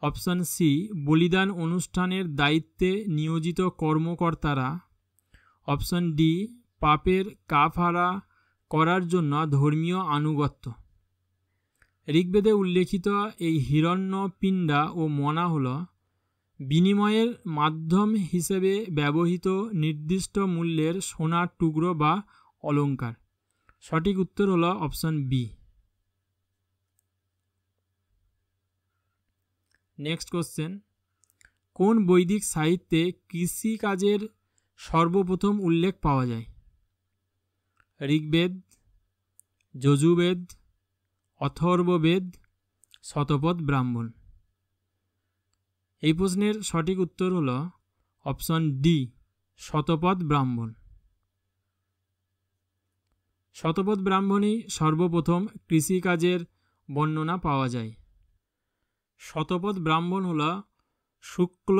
অপশান সি বলিদান অনুষ্ঠানের দায়িত্বে নিয়োজিত কর্মকর্তারা, অপশান ডি পাপের কাফারা করার জন্য ধর্মীয় আনুগত্য। ঋগ্বেদে উল্লেখিত এই হিরণ্যপিণ্ডা ও মনা হল বিনিময়ের মাধ্যম হিসেবে ব্যবহৃত নির্দিষ্ট মূল্যের সোনার টুকরো বা অলঙ্কার। সঠিক উত্তর হল অপশান বি। নেক্সট কোশ্চেন, কোন বৈদিক সাহিত্যে কৃষিকাজের সর্বপ্রথম উল্লেখ পাওয়া যায়? ঋগ্বেদ, যজুর্বেদ, অথর্ববেদ, শতপথ ব্রাহ্মণ। এই প্রশ্নের সঠিক উত্তর হল অপশান ডি শতপথ ব্রাহ্মণ। শতপথ ব্রাহ্মণেই সর্বপ্রথম কৃষিকাজের বর্ণনা পাওয়া যায়। শতপথ ব্রাহ্মণ হল শুক্ল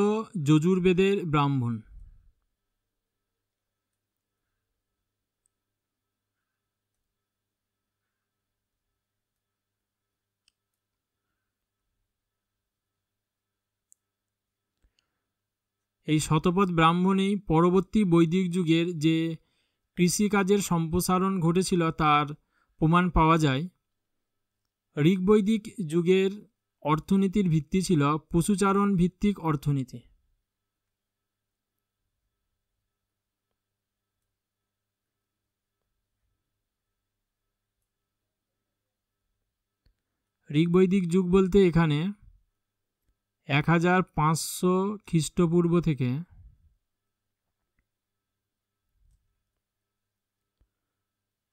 যজুর্বেদের ব্রাহ্মণ। এই শতপথ ব্রাহ্মণেই পরবর্তী বৈদিক যুগের যে কৃষিকাজের সম্প্রসারণ ঘটেছিল তার প্রমাণ পাওয়া যায়। ঋগ্বৈদিক যুগের অর্থনীতির ভিত্তি ছিল পশুচারণ ভিত্তিক অর্থনীতি। ঋগ্বৈদিক যুগ বলতে এখানে 1500 খ্রিস্টপূর্ব থেকে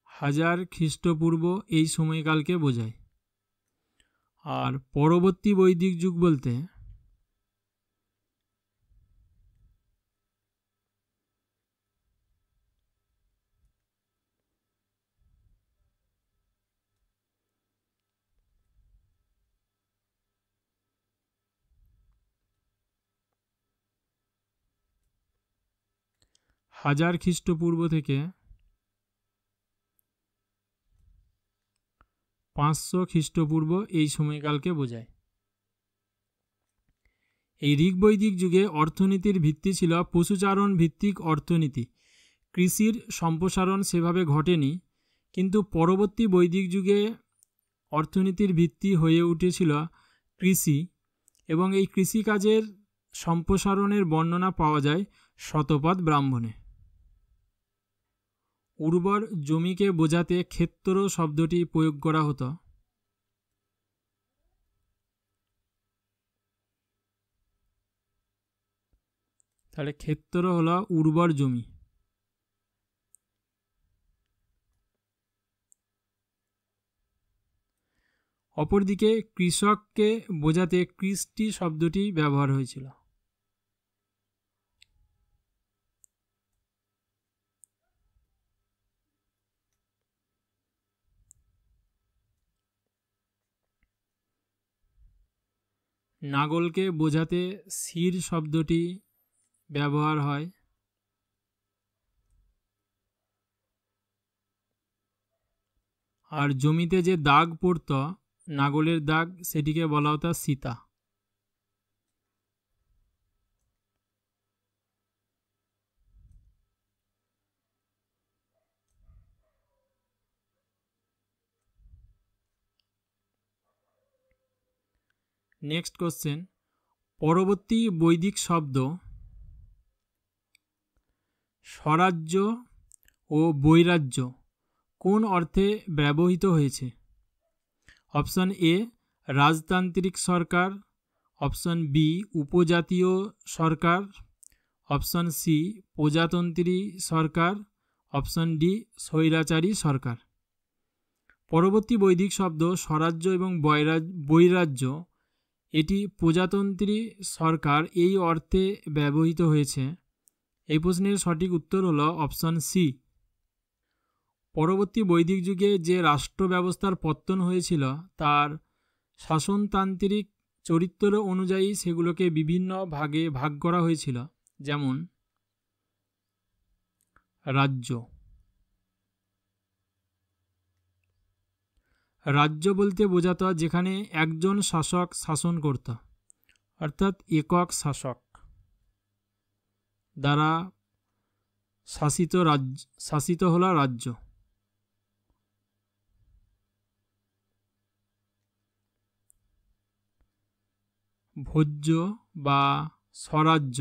1000 খ্রিস্টপূর্ব এই সময়কালকে বোঝায়। আর পরবর্তী বৈদিক যুগ বলতে হাজার খ্রিস্টপূর্ব থেকে 500 খ্রিস্টপূর্ব এই সময়কালকে বোঝায়। এই ঋগ্বৈদিক যুগে অর্থনীতির ভিত্তি ছিল পশুচারণ ভিত্তিক অর্থনীতি। কৃষির সম্প্রসারণ সেভাবে ঘটেনি, কিন্তু পরবর্তী বৈদিক যুগে অর্থনীতির ভিত্তি হয়ে উঠেছিল কৃষি, এবং এই কৃষিকাজের সম্প্রসারণের বর্ণনা পাওয়া যায় শতপথ ব্রাহ্মণে। উর্বর জমিকে বোঝাতে ক্ষেত্র শব্দটি প্রয়োগ করা হতো। তাহলে ক্ষেত্র হলো উর্বর জমি। অপরদিকে কৃষককে বোঝাতে কৃষ্টি শব্দটি ব্যবহার হয়েছিল। নাগলকে বোঝাতে শির শব্দটি ব্যবহার হয়। আর জমিতে যে দাগ পড়ত, নাগলের দাগ, সেটিকে বলা হতো সীতা। নেক্সট কোশ্চেন, পরবর্তী বৈদিক শব্দ স্বরাজ্য ও বৈরাজ্য কোন অর্থে ব্যবহৃত হয়েছে? অপশন এ রাজতান্ত্রিক সরকার, অপশন বি উপজাতীয় সরকার, অপশন সি প্রজাতন্ত্রী সরকার, অপশন ডি স্বৈরাচারী সরকার। পরবর্তী বৈদিক শব্দ স্বরাজ্য এবং বৈরাজ্য, এটি প্রজাতন্ত্রী সরকার এই অর্থে ব্যবহৃত হয়েছে। এই প্রশ্নের সঠিক উত্তর হল অপশন সি। পরবর্তী বৈদিক যুগে যে রাষ্ট্র ব্যবস্থার পত্তন হয়েছিল তার শাসনতান্ত্রিক চরিত্র অনুযায়ী সেগুলোকে বিভিন্ন ভাগে ভাগ করা হয়েছিল, যেমন রাজ্য। রাজ্য বলতে বোঝাতো যেখানে একজন শাসক শাসন করত, অর্থাৎ একক শাসক দ্বারা শাসিত হলো রাজ্য। ভোজ্য বা স্বরাজ্য।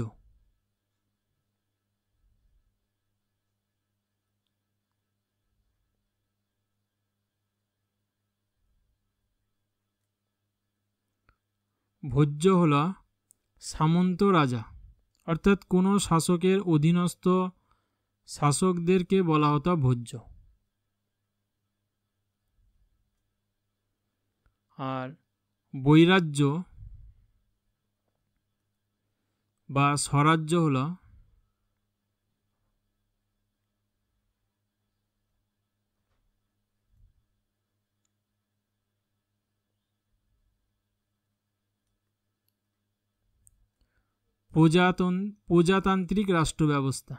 ভোজ্য হল সামন্ত রাজা, অর্থাৎ কোনো শাসকের অধীনস্থ শাসকদেরকে বলা হতো ভোজ্য। আর বৈরাজ্য বা স্বরাজ্য হল প্রজাতান্ত্রিক রাষ্ট্র ব্যবস্থা।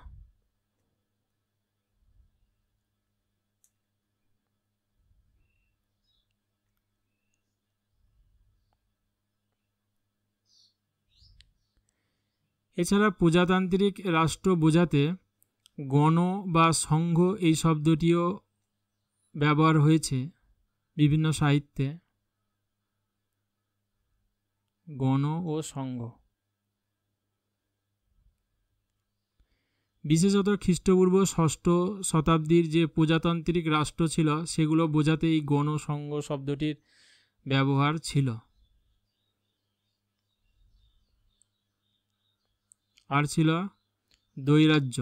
এছাড়া প্রজাতান্ত্রিক রাষ্ট্র বোঝাতে গণ বা সংঘ এই শব্দটিও ব্যবহার হয়েছে বিভিন্ন সাহিত্যে। গণ ও সংঘ বিশেষত খ্রিস্টপূর্ব ৬ষ্ঠ শতাব্দীর যে প্রজাতান্ত্রিক রাষ্ট্র ছিল সেগুলো বোঝাতে এই গণ সংঘ শব্দটির ব্যবহার ছিল। আর ছিল দ্বৈরাজ্য।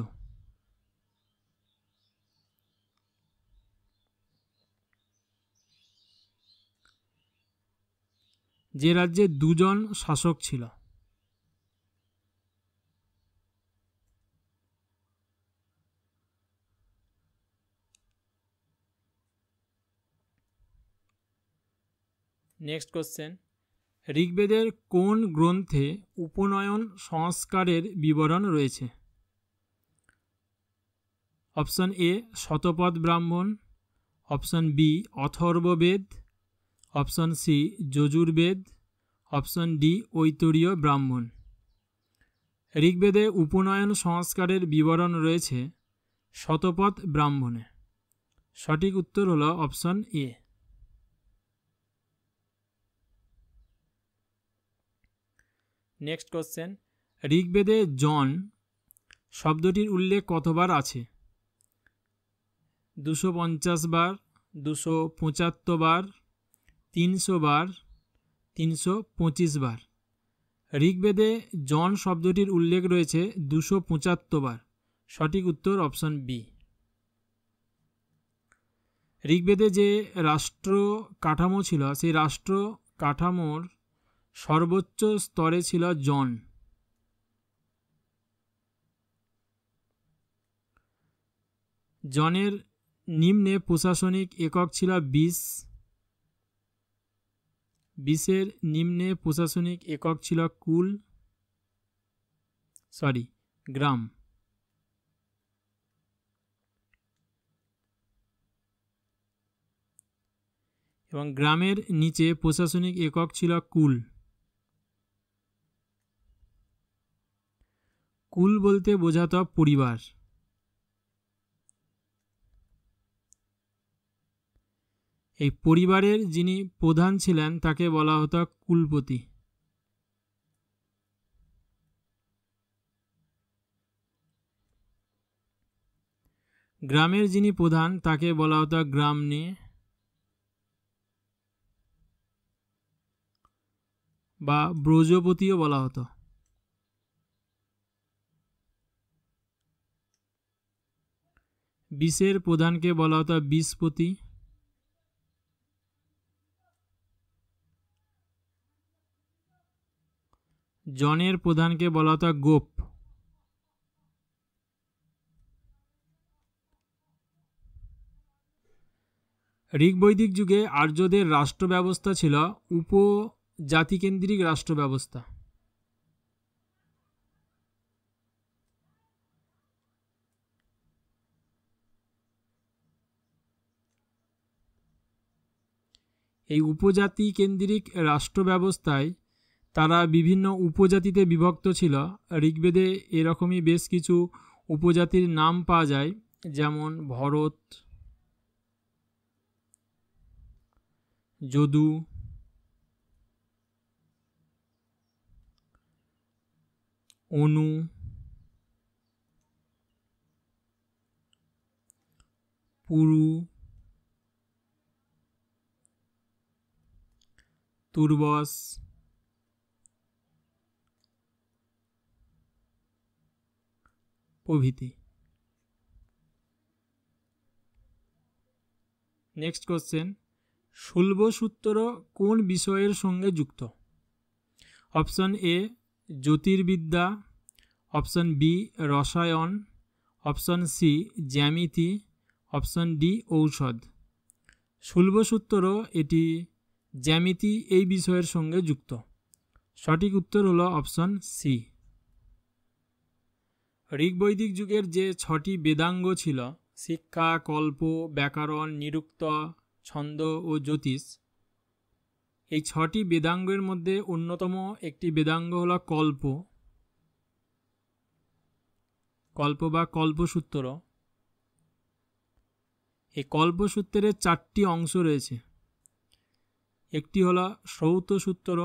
যে রাজ্যে দুজন শাসক ছিল। নেক্সট কোশ্চেন, ঋগ্বেদের কোন গ্রন্থে উপনয়ন সংস্কারের বিবরণ রয়েছে? Option A Shatapatha Brahmana, option B Atharvaveda, option C Yajurveda, option D Aitareya Brahmana. ঋগ্বেদে উপনয়ন সংস্কারের বিবরণ রয়েছে শতপথ ব্রাহ্মণে। সঠিক উত্তর হল অপশন এ। নেক্সট কোশ্চেন, ঋগ্বেদে জন শব্দটির উল্লেখ কতবার আছে? 250 বার, 275 বার, 300 বার, 325 বার। ঋগ্বেদে জন শব্দটির উল্লেখ রয়েছে 275 বার। সঠিক উত্তর অপশন বি। ঋগ্বেদে যে রাষ্ট্র কাঠামো ছিল সেই রাষ্ট্র কাঠামোর সর্বোচ্চ স্তরে ছিল জন। জনের নিম্নে প্রশাসনিক একক ছিল 20, 20-এর নিম্নে প্রশাসনিক একক ছিল গ্রাম। এবং গ্রামের নিচে প্রশাসনিক একক ছিল কুল। কুল বলতে বোঝাতো পরিবার। এই পরিবারের যিনি প্রধান ছিলেন তাকে বলা হতো কুলপতি। গ্রামের যিনি প্রধান তাকে বলা হতো গ্রামনি বা ব্রজপতিও বলা হতো। বিশের প্রধানকে বলা হতো বিশপতি। জনের প্রধানকে বলা হতো গোপ। ঋগ্বৈদিক যুগে আর্যদের রাষ্ট্র ব্যবস্থা ছিল উপজাতিকেন্দ্রিক রাষ্ট্র ব্যবস্থা। এই উপজাতি কেন্দ্রিক রাষ্ট্র ব্যবস্থায় তারা বিভিন্ন উপজাতিতে বিভক্ত ছিল। ঋগ্বেদে এরকমই বেশ কিছু উপজাতির নাম পাওয়া যায়, যেমন ভরত, যদু, অনু, পুরু, তুর্বস, প্রভৃতি। নেক্সট কোশ্চেন, শুল্বসূত্র কোন বিষয়ের সঙ্গে যুক্ত? অপশন এ জ্যোতির্বিদ্যা, অপশন বি রসায়ন, অপশন সি জ্যামিতি, অপশন ডি ঔষধ। শুল্বসূত্র এটি জ্যামিতি এই বিষয়ের সঙ্গে যুক্ত। সঠিক উত্তর হলো অপশন সি। ঋগ্বৈদিক যুগের যে 6টি বেদাঙ্গ ছিল, শিক্ষা, কল্প, ব্যাকরণ, নিরুক্ত, ছন্দ ও জ্যোতিষ, এই 6টি বেদাঙ্গের মধ্যে অন্যতম একটি বেদাঙ্গ হলো কল্প বা কল্পসূত্র। এই কল্পসূত্রের 4টি অংশ রয়েছে। একটি হলো শ্রৌতসূত্র,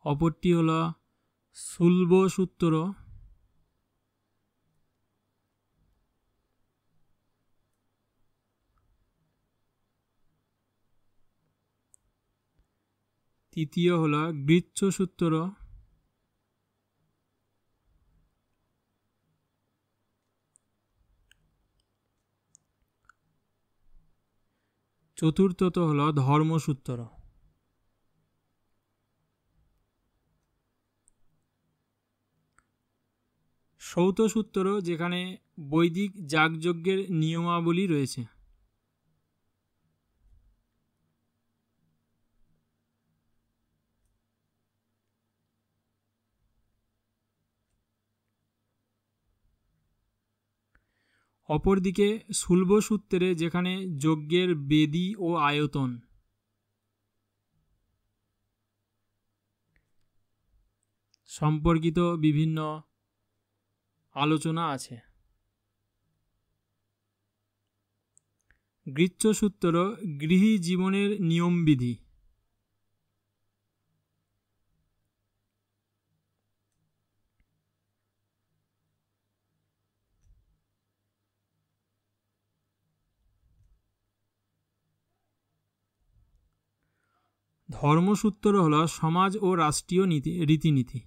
অপরটি হলো শুল্বসূত্র, তৃতীয় হলো গৃচ্ছসূত্র, চতুর্থত হলো ধর্মসূত্র। শ্রৌতসূত্র যেখানে বৈদিক যাগযজ্ঞের নিয়মাবলী রয়েছে। অপরদিকে শুল্বসূত্রে যেখানে যজ্ঞের বেদী ও আয়তন, সম্পর্কিত বিভিন্ন আলোচনা আছে। গৃচ্ছসূত্র গৃহী জীবনের নিয়মবিধি। ধর্মসূত্র হল সমাজ ও রাষ্ট্রীয় রীতিনীতি।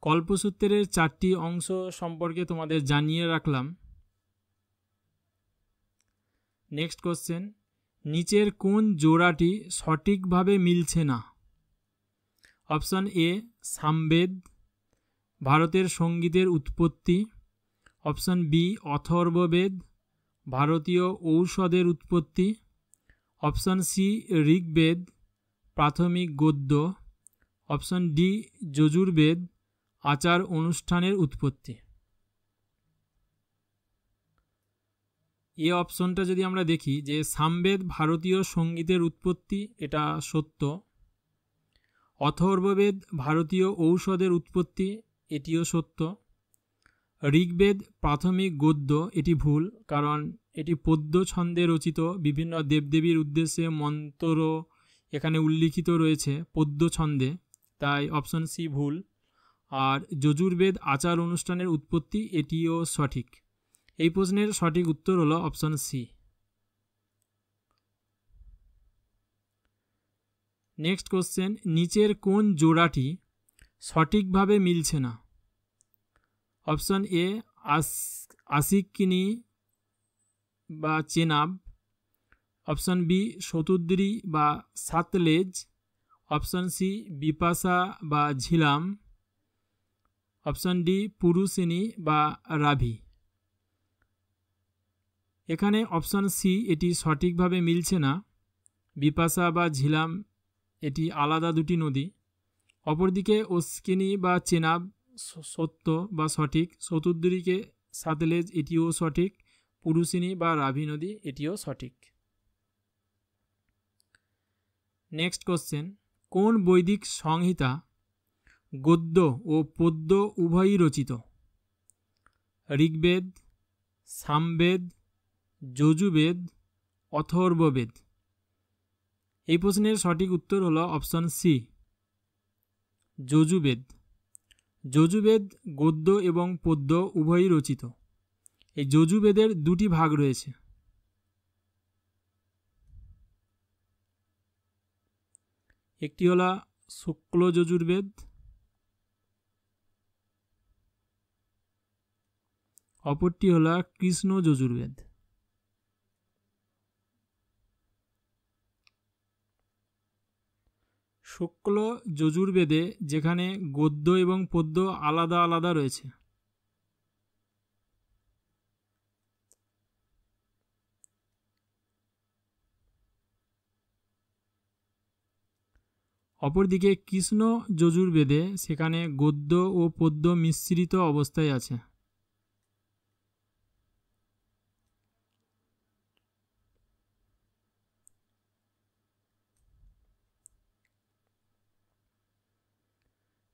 কল্পসূত্রের 4টি অংশ সম্পর্কে তোমাদের জানিয়ে রাখলাম। নেক্সট কোশ্চেন, নিচের কোন জোড়াটি সঠিকভাবে মিলছে না? অপশন এ সামবেদ, ভারতের সঙ্গীতের উৎপত্তি। অপশন বি অথর্ববেদ, ভারতীয় ঔষধের উৎপত্তি। অপশন সি ঋগ্বেদ, প্রাথমিক গদ্য। অপশন ডি যজুর্বেদ আচার অনুষ্ঠানের উৎপত্তি। এই অপশনটা যদি আমরা দেখি যে সামবেদ ভারতীয় সঙ্গীতের উৎপত্তি, এটা সত্য। অথর্ববেদ ভারতীয় ঔষধের উৎপত্তি, এটিও সত্য। ঋগ্বেদ প্রাথমিক গদ্য, এটি ভুল, কারণ এটি পদ্য ছন্দে রচিত, বিভিন্ন দেবদেবীর উদ্দেশ্যে মন্ত্র এখানে উল্লিখিত রয়েছে পদ্য ছন্দে, তাই অপশন সি ভুল। আর যজুর্বেদ আচার অনুষ্ঠানের উৎপত্তি, এটিও সঠিক। এই প্রশ্নের সঠিক উত্তর হলো অপশন সি। নেক্সট কোশ্চেন, নিচের কোন জোড়াটি সঠিকভাবে মিলছে না? অপশন এ আশিকিনী বা চেনাব, অপশন বি শতুদ্রি বা সাতলেজ, অপশন সি বিপাশা বা ঝিলাম, অপশন ডি পুরুষিনী বা রাভি। এখানে অপশন সি এটি সঠিকভাবে মিলছে না, বিপাশা বা ঝিলাম এটি আলাদা দুটি নদী। অপরদিকে অস্কিনী বা চেনাব সত্য বা সঠিক, শতুদ্রিকে সাতলেজ এটিও সঠিক, পুরুষিনী বা রাভি নদী এটিও সঠিক। নেক্সট কোশ্চেন, কোন বৈদিক সংহিতা গদ্য ও পদ্য উভয়ই রচিত? ঋগ্বেদ, সামবেদ, যজুর্বেদ, অথর্ববেদ। এই প্রশ্নের সঠিক উত্তর হলো অপশন সি যজুর্বেদ। যজুর্বেদ গদ্য এবং পদ্য উভয়ই রচিত। এই যজুর্বেদের দুটি ভাগ রয়েছে। একটি হলো শুক্ল যজুর্বেদ, অপরটি হলো কৃষ্ণ যজুর্বেদ। শুক্ল যজুর্বেদে যেখানে গদ্য এবং পদ্য আলাদা আলাদা রয়েছে। অপরদিকে কৃষ্ণ যজুর্বেদে সেখানে গদ্য ও পদ্য মিশ্রিত অবস্থায় আছে।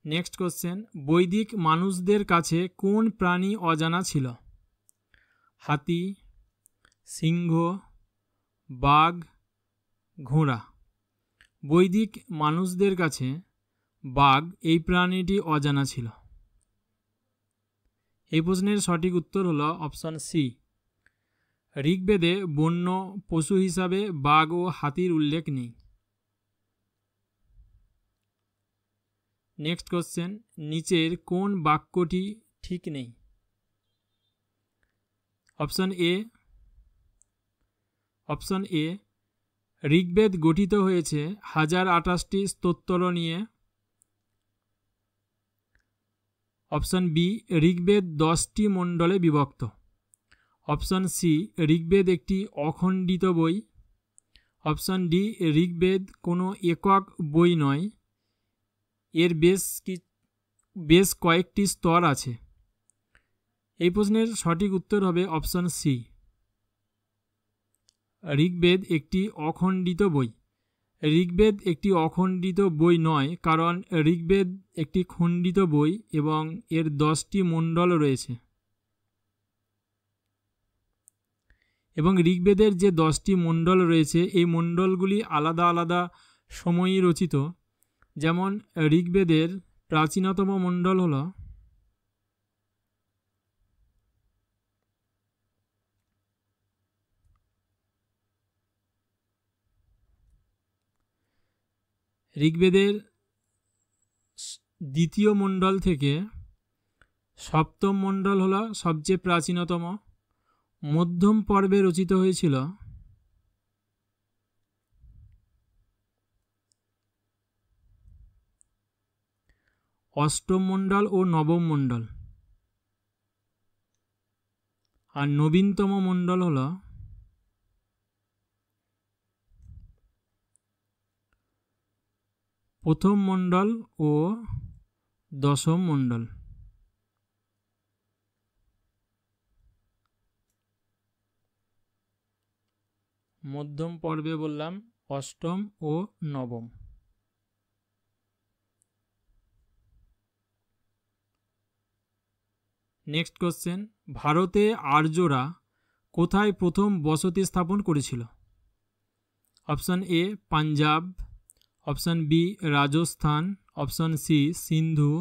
নেক্সট কোশ্চেন, বৈদিক মানুষদের কাছে কোন প্রাণী অজানা ছিল? হাতি, সিংহ, বাঘ, ঘোড়া। বৈদিক মানুষদের কাছে বাঘ এই প্রাণীটি অজানা ছিল। এই প্রশ্নের সঠিক উত্তর হলো অপশন সি। ঋগ্বেদে বন্য পশু হিসাবে বাঘ ও হাতির উল্লেখ নেই। নেক্সট কোশ্চেন, নিচের কোন বাক্যটি ঠিক নেই? অপশন এ ঋগ্বেদ গঠিত হয়েছে 1028টি স্তোত্র নিয়ে। অপশন বি ঋগ্বেদ 10টি মণ্ডলে বিভক্ত। অপশন সি ঋগ্বেদ একটি অখণ্ডিত বই। অপশন ডি ঋগ্বেদ কোনো একক বই নয়, এর বেশ কয়েকটি স্তর আছে। এই প্রশ্নের সঠিক উত্তর হবে অপশন সি। ঋগ্বেদ একটি অখণ্ডিত বই। ঋগ্বেদ একটি অখণ্ডিত বই নয়, কারণ ঋগ্বেদ একটি খণ্ডিত বই এবং এর 10টি মণ্ডল রয়েছে। এবং ঋগ্বেদের যে 10টি মণ্ডল রয়েছে এই মণ্ডলগুলি আলাদা আলাদা সময়ে রচিত। যেমন ঋগ্বেদের প্রাচীনতম মণ্ডল হল ঋগ্বেদের দ্বিতীয় মণ্ডল থেকে সপ্তম মণ্ডল হল সবচেয়ে প্রাচীনতম। মধ্যম পর্বে রচিত হয়েছিল অষ্টম মণ্ডল ও নবম মণ্ডল। আর নবীনতম মণ্ডল হল প্রথম মণ্ডল ও দশম মণ্ডল। মধ্যম পর্বে বললাম অষ্টম ও নবম। নেক্সট কোশ্চেন, ভারতে আর্যরা কোথায় প্রথম বসতি স্থাপন করেছিল? Option A Punjab, option B Rajasthan, option C Sindhu,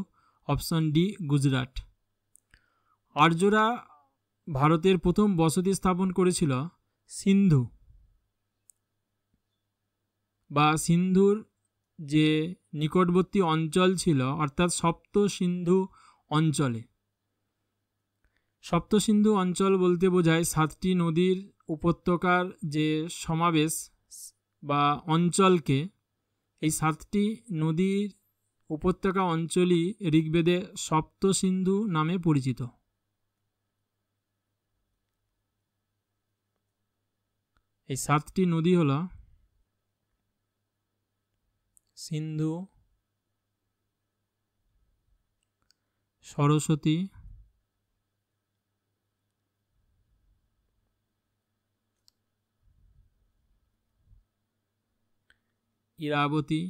option D Gujarat. আর্যরা ভারতের প্রথম বসতি স্থাপন করেছিল সিন্ধু বা সিন্ধুর যে নিকটবর্তী অঞ্চল ছিল অর্থাৎ সপ্ত সিন্ধু অঞ্চলে। সপ্ত সিন্ধু অঞ্চল বলতে বোঝায় 7টি নদীর উপত্যকার যে সমাবেশ বা অঞ্চলকে, এই 7টি নদীর উপত্যকা অঞ্চলই ঋগ্বেদে সপ্ত সিন্ধু নামে পরিচিত। এই 7টি নদী হল সিন্ধু, সরস্বতী, ইরাবতী,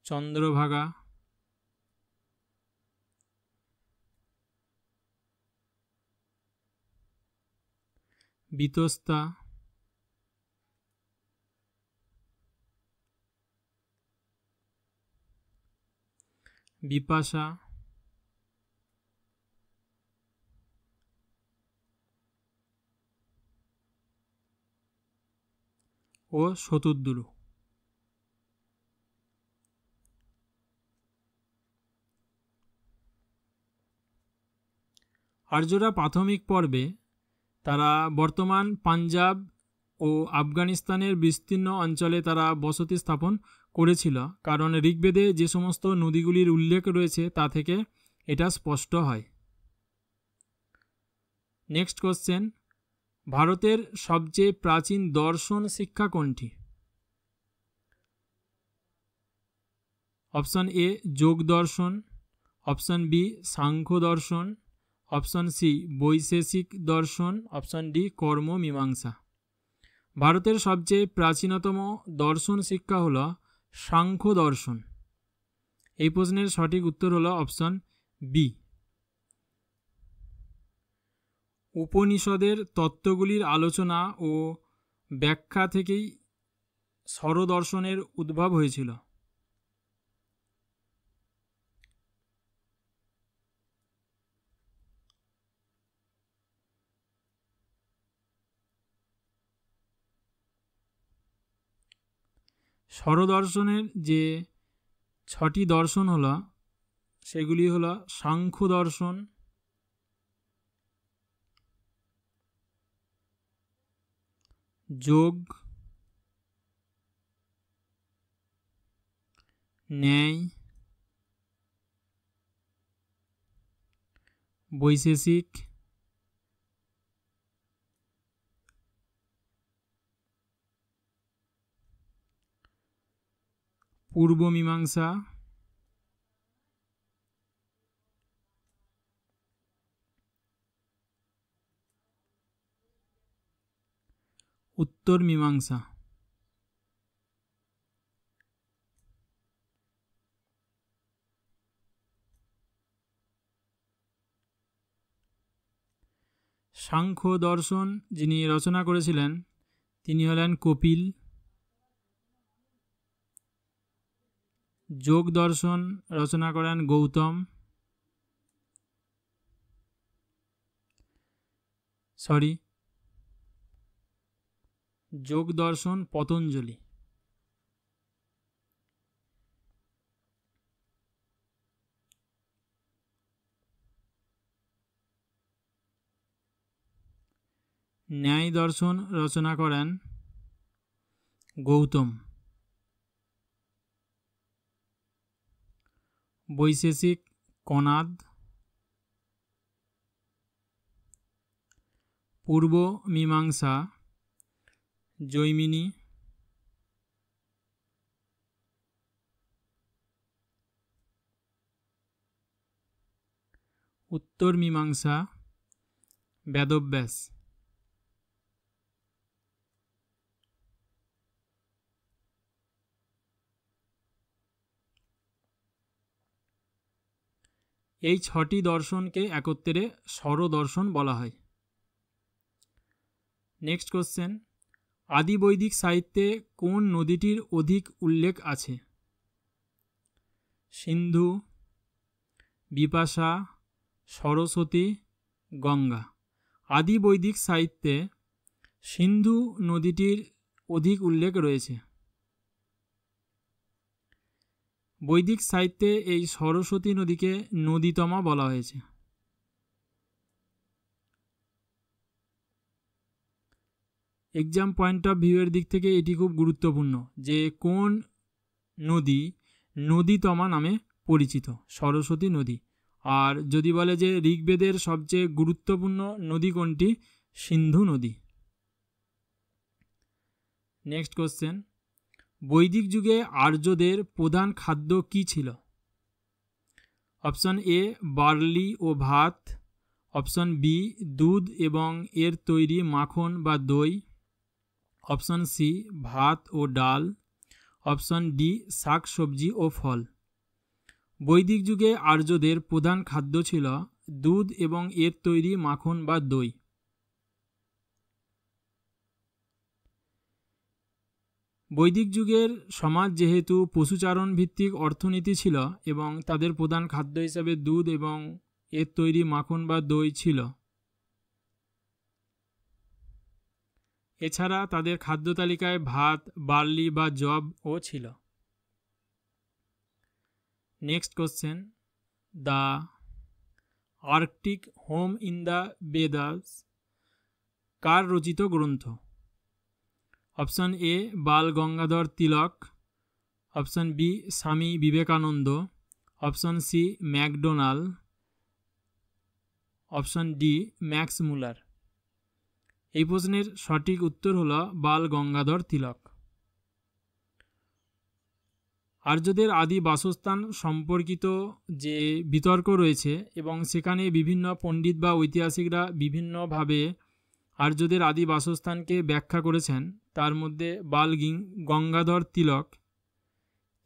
চন্দ্রভাগা, বিতস্তা, বিপাশা, ও শতদ্রু। আর্যরা প্রাথমিক পর্বে তারা বর্তমান পাঞ্জাব ও আফগানিস্তানের বিস্তীর্ণ অঞ্চলে তারা বসতি স্থাপন করেছিল, কারণ ঋগ্বেদে যে সমস্ত নদীগুলির উল্লেখ রয়েছে তা থেকে এটা স্পষ্ট হয়। নেক্সট কোশ্চেন, ভারতের সবচেয়ে প্রাচীন দর্শন শিক্ষা কোনটি? অপশন এ যোগ দর্শন, অপশন বি সাংখ্য দর্শন, অপশন সি বৈশেষিক দর্শন, অপশন ডি কর্ম মীমাংসা। ভারতের সবচেয়ে প্রাচীনতম দর্শন শিক্ষা হল সাংখ্য দর্শন। এই প্রশ্নের সঠিক উত্তর হল অপশন বি। উপনিষদের তত্ত্বগুলির আলোচনা ও ব্যাখ্যা থেকেই স্বরদর্শনের উদ্ভব হয়েছিল। স্বরদর্শনের যে 6টি দর্শন হলো সেগুলি হলো সাংখ্য দর্শন, যোগ, ন্যায়, বৈশেষিক, পূর্ব মীমাংসা, উত্তর মীমাংসা। সাংখ্য দর্শন যিনি রচনা করেছিলেন তিনি হলেন কপিল। যোগ দর্শন রচনা করেন গৌতম, যোগ দর্শন পতঞ্জলি। ন্যায় দর্শন রচনা করেন গৌতম। বৈশেষিক কনাদ। পূর্ব মীমাংসা, জৈমিনী, উত্তর মীমাংসা, বেদব্যাস। এই 6টি দর্শনকে একত্রে স্বরদর্শন বলা হয়। নেক্সট কোশ্চেন, আদি বৈদিক সাহিত্যে কোন নদীটির অধিক উল্লেখ আছে? সিন্ধু, বিপাশা, সরস্বতী, গঙ্গা। আদি বৈদিক সাহিত্যে সিন্ধু নদীটির অধিক উল্লেখ রয়েছে। বৈদিক সাহিত্যে এই সরস্বতী নদীকে নদীতমা বলা হয়েছে। এক্সাম পয়েন্ট অফ ভিউ এর দিক থেকে এটি খুব গুরুত্বপূর্ণ যে কোন নদী নদীতমা নামে পরিচিত, সরস্বতী নদী। আর যদি বলে যে ঋগ্বেদের সবচেয়ে গুরুত্বপূর্ণ নদী কোনটি, সিন্ধু নদী। নেক্সট কোশ্চেন, বৈদিক যুগে আর্যদের প্রধান খাদ্য কি ছিল? অপশন এ বার্লি ও ভাত, অপশন বি দুধ এবং এর তৈরি মাখন বা দই, অপশন সি ভাত ও ডাল, অপশন ডি শাক সবজি ও ফল। বৈদিক যুগে আর্যদের প্রধান খাদ্য ছিল দুধ এবং এর তৈরি মাখন বা দই। বৈদিক যুগের সমাজ যেহেতু পশুচারণ ভিত্তিক অর্থনীতি ছিল এবং তাদের প্রধান খাদ্য হিসাবে দুধ এবং এর তৈরি মাখন বা দই ছিল, এছাড়া তাদের খাদ্য তালিকায় ভাত, বার্লি বা যবও ছিল। Next question, the arctic home in the Vedas কার রচিত গ্রন্থ? Option A Bal Gangadhar Tilak, option B Swami Vivekananda, option C MacDonald, option D Max Muller. এই প্রশ্নের সঠিক উত্তর হল বাল গঙ্গাধর তিলক। আর্যদের আদি বাসস্থান সম্পর্কিত যে বিতর্ক রয়েছে এবং সেখানে বিভিন্ন পণ্ডিত বা ঐতিহাসিকরা বিভিন্নভাবে আর্যদের আদি বাসস্থানকে ব্যাখ্যা করেছেন, তার মধ্যে বাল গঙ্গাধর তিলক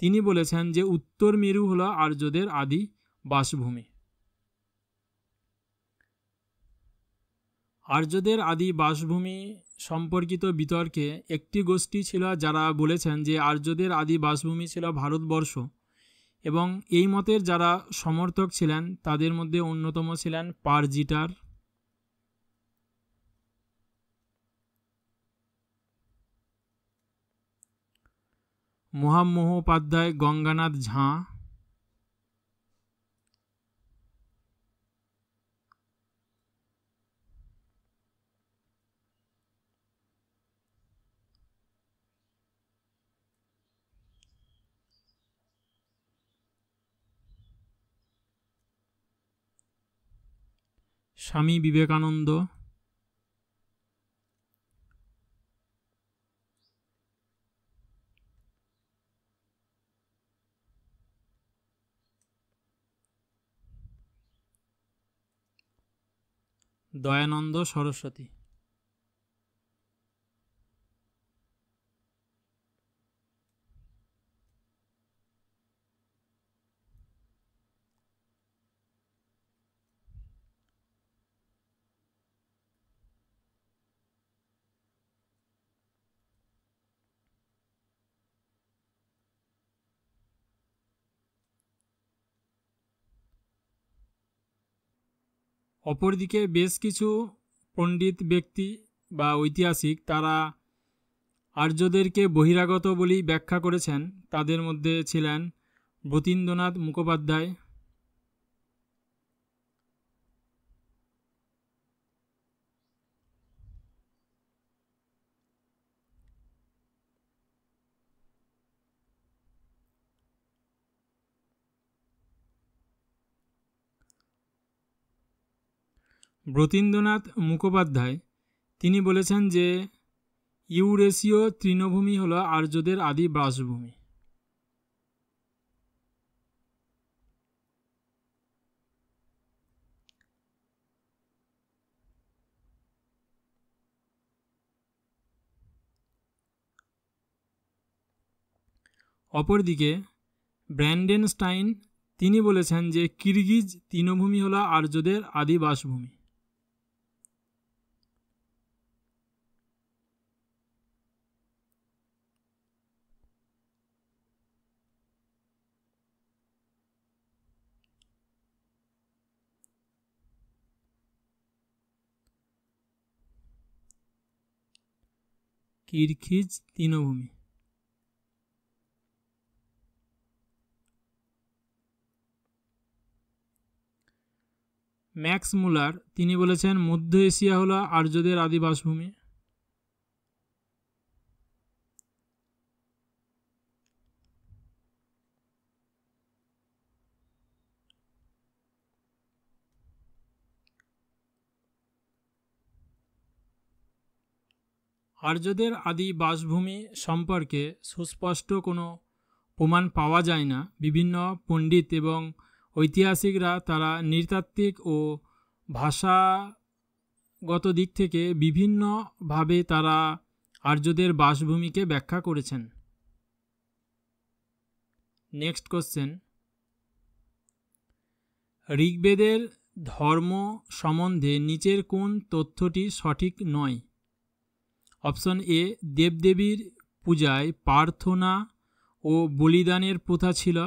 তিনি বলেছেন যে উত্তর মেরু হল আর্যদের আদি বাসভূমি। আর্যদের আদি বাসভূমি সম্পর্কিত বিতর্কে একটি গোষ্ঠী ছিল যারা বলেছেন যে আর্যদের আদি বাসভূমি ছিল ভারতবর্ষ, এবং এই মতের যারা সমর্থক ছিলেন তাদের মধ্যে অন্যতম ছিলেন পারজিটার, মহামহোপাধ্যায়, গঙ্গানাথ ঝা, স্বামী বিবেকানন্দ, দয়ানন্দ সরস্বতী। অপরদিকে বেশ কিছু পণ্ডিত ব্যক্তি বা ঐতিহাসিক তারা আর্যদেরকে বহিরাগত বলেই ব্যাখ্যা করেছেন। তাদের মধ্যে ছিলেন ব্রতীন্দ্রনাথ মুখোপাধ্যায়, ব্রতীন্দ্রনাথ মুখোপাধ্যায় তিনি বলেছেন যে ইউরেশীয় তৃণভূমি হলো আর্যদের আদি বাসভূমি। অপরদিকে ব্র্যান্ডেনস্টাইন তিনি বলেছেন যে কিরগিজ তৃণভূমি হলো আর্যদের আদি বাসভূমি। কিরগিজ তৃণভূমি। ম্যাক্স মুলার তিনি বলেছেন মধ্য এশিয়া হলো আর্যদের আদি বাসভূমি। আর্যদের আদি বাসভূমি সম্পর্কে সুস্পষ্ট কোনো প্রমাণ পাওয়া যায় না। বিভিন্ন পণ্ডিত এবং ঐতিহাসিকরা তারা নৃতাত্ত্বিক ও ভাষাগত দিক থেকে বিভিন্নভাবে তারা আর্যদের বাসভূমিকে ব্যাখ্যা করেছেন। নেক্সট কোশ্চেন, ঋগ্বেদের ধর্ম সম্বন্ধে নিচের কোন তথ্যটি সঠিক নয়? অপশন এ, দেবদেবীর পূজায় প্রার্থনা ও বলিদানের প্রথা ছিল।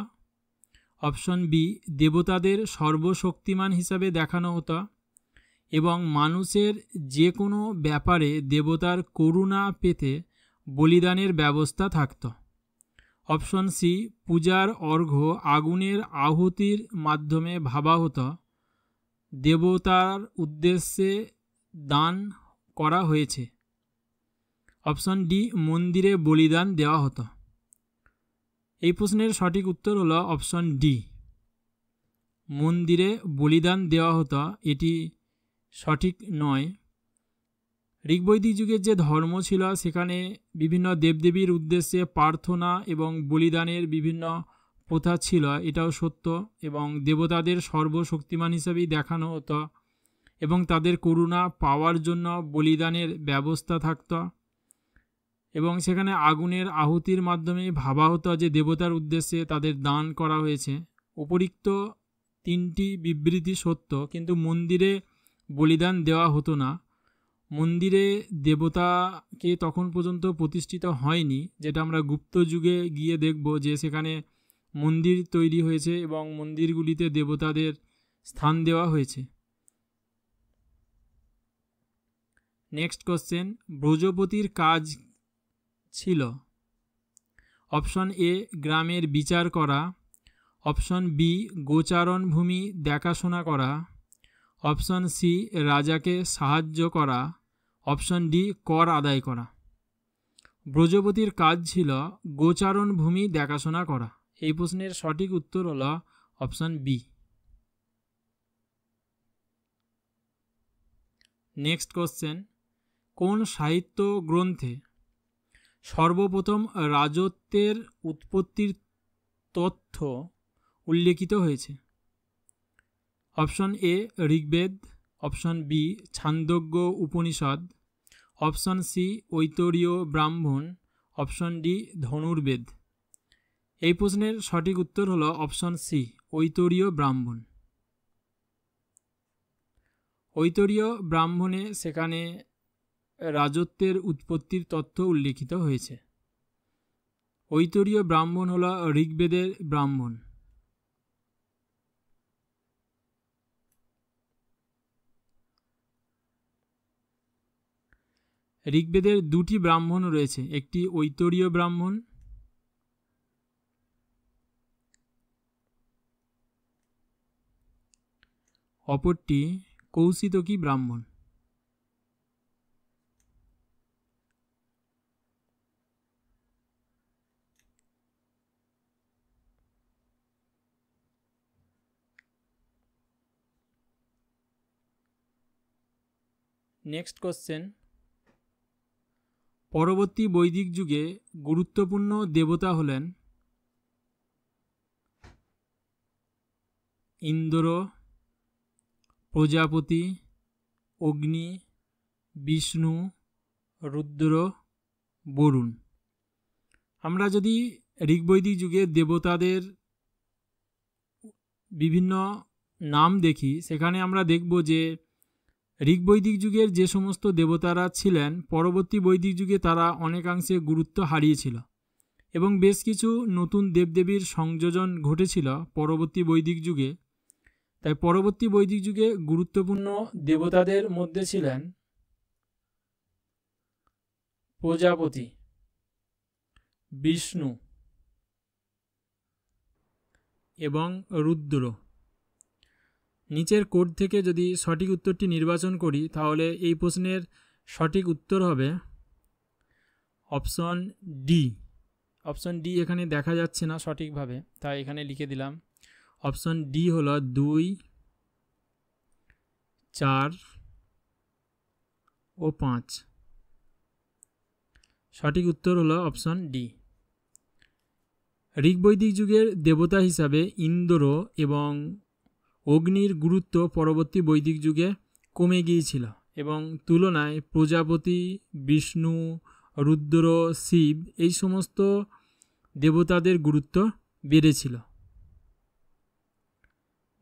অপশন বি, দেবতাদের সর্বশক্তিমান হিসাবে দেখানো হতো এবং মানুষের যে কোনো ব্যাপারে দেবতার করুণা পেতে বলিদানের ব্যবস্থা থাকত। অপশন সি, পূজার অর্ঘ্য আগুনের আহুতির মাধ্যমে ভাবা হতো, দেবতার উদ্দেশ্যে দান করা হয়েছে। অপশন ডি, মন্দিরে বলিদান দেওয়া হতো। এই প্রশ্নের সঠিক উত্তর হলো অপশন ডি, মন্দিরে বলিদান দেওয়া হতো। এটি সঠিক নয়। ঋগ্বৈদিক যুগের যে ধর্ম ছিল সেখানে বিভিন্ন দেবদেবীর উদ্দেশ্যে প্রার্থনা এবং বলিদানের বিভিন্ন প্রথা ছিল, এটাও সত্য, এবং দেবতাদের সর্বশক্তিমান হিসাবেই দেখানো হতো এবং তাদের করুণা পাওয়ার জন্য বলিদানের ব্যবস্থা থাকত এবং সেখানে আগুনের আহুতির মাধ্যমে ভাবা হতো যে দেবতার উদ্দেশ্যে তাদের দান করা হয়েছে। উপরিক্ত তিনটি বিবৃতি সত্য, কিন্তু মন্দিরে বলিদান দেওয়া হতো না। মন্দিরে দেবতাকে তখন পর্যন্ত প্রতিষ্ঠিত হয়নি, যেটা আমরা গুপ্ত যুগে গিয়ে দেখব যে সেখানে মন্দির তৈরি হয়েছে এবং মন্দিরগুলিতে দেবতাদের স্থান দেওয়া হয়েছে। নেক্সট কোশ্চেন, ব্রজপতির কাজ ছিল? অপশন এ, গ্রামের বিচার করা। অপশন বি, গোচারণ ভূমি দেখাশোনা করা। অপশন সি, রাজাকে সাহায্য করা। অপশন ডি, কর আদায় করা। ব্রজপতির কাজ ছিল গোচারণ ভূমি দেখাশোনা করা। এই প্রশ্নের সঠিক উত্তর হলো অপশন বি। নেক্সট কোশ্চেন, কোন সাহিত্য গ্রন্থে সর্বপ্রথম রাজত্বের উৎপত্তির তথ্য উল্লেখিত হয়েছে? Option A, Rigveda. Option B, Chandogya Upanishad. Option C, Aitareya Brahmana. Option D, Dhanurveda. এই প্রশ্নের সঠিক উত্তর হলো অপশন সি, ঐতরীয় ব্রাহ্মণ। ঐতরীয় ব্রাহ্মণে সেখানে রাজত্বের উৎপত্তির তথ্য উল্লেখিত হয়েছে। ঐতরীয় ব্রাহ্মণ হল ঋগ্বেদের ব্রাহ্মণ। ঋগ্বেদের দুটি ব্রাহ্মণ রয়েছে, একটি ঐতরীয় ব্রাহ্মণ অপরটি কৌশিতকী ব্রাহ্মণ। নেক্সট কোশ্চেন, পরবর্তী বৈদিক যুগে গুরুত্বপূর্ণ দেবতা হলেন ইন্দ্র, প্রজাপতি, অগ্নি, বিষ্ণু, রুদ্র, বরুণ। আমরা যদি ঋগ্বৈদিক যুগে দেবতাদের বিভিন্ন নাম দেখি, সেখানে আমরা দেখব যে ঋগ্বৈদিক যুগের যে সমস্ত দেবতারা ছিলেন পরবর্তী বৈদিক যুগে তারা অনেকাংশে গুরুত্ব হারিয়েছিল এবং বেশ কিছু নতুন দেবদেবীর সংযোজন ঘটেছিল পরবর্তী বৈদিক যুগে। তাই পরবর্তী বৈদিক যুগে গুরুত্বপূর্ণ দেবতাদের মধ্যে ছিলেন প্রজাপতি, বিষ্ণু এবং রুদ্র। নিচের কোড থেকে যদি সঠিক উত্তরটি নির্বাচন করি তাহলে এই প্রশ্নের সঠিক উত্তর হবে অপশন ডি। অপশন ডি এখানে দেখা যাচ্ছে না সঠিকভাবে, তাই এখানে লিখে দিলাম। অপশন ডি হলো 2, 4 ও 5। সঠিক উত্তর হলো অপশন ডি। ঋগ্বৈদিক যুগের দেবতা হিসাবে ইন্দ্র এবং অগ্নির গুরুত্ব পরবর্তী বৈদিক যুগে কমে গিয়েছিল এবং তুলনায় প্রজাপতি, বিষ্ণু, রুদ্র, শিব এই সমস্ত দেবতাদের গুরুত্ব বেড়েছিল।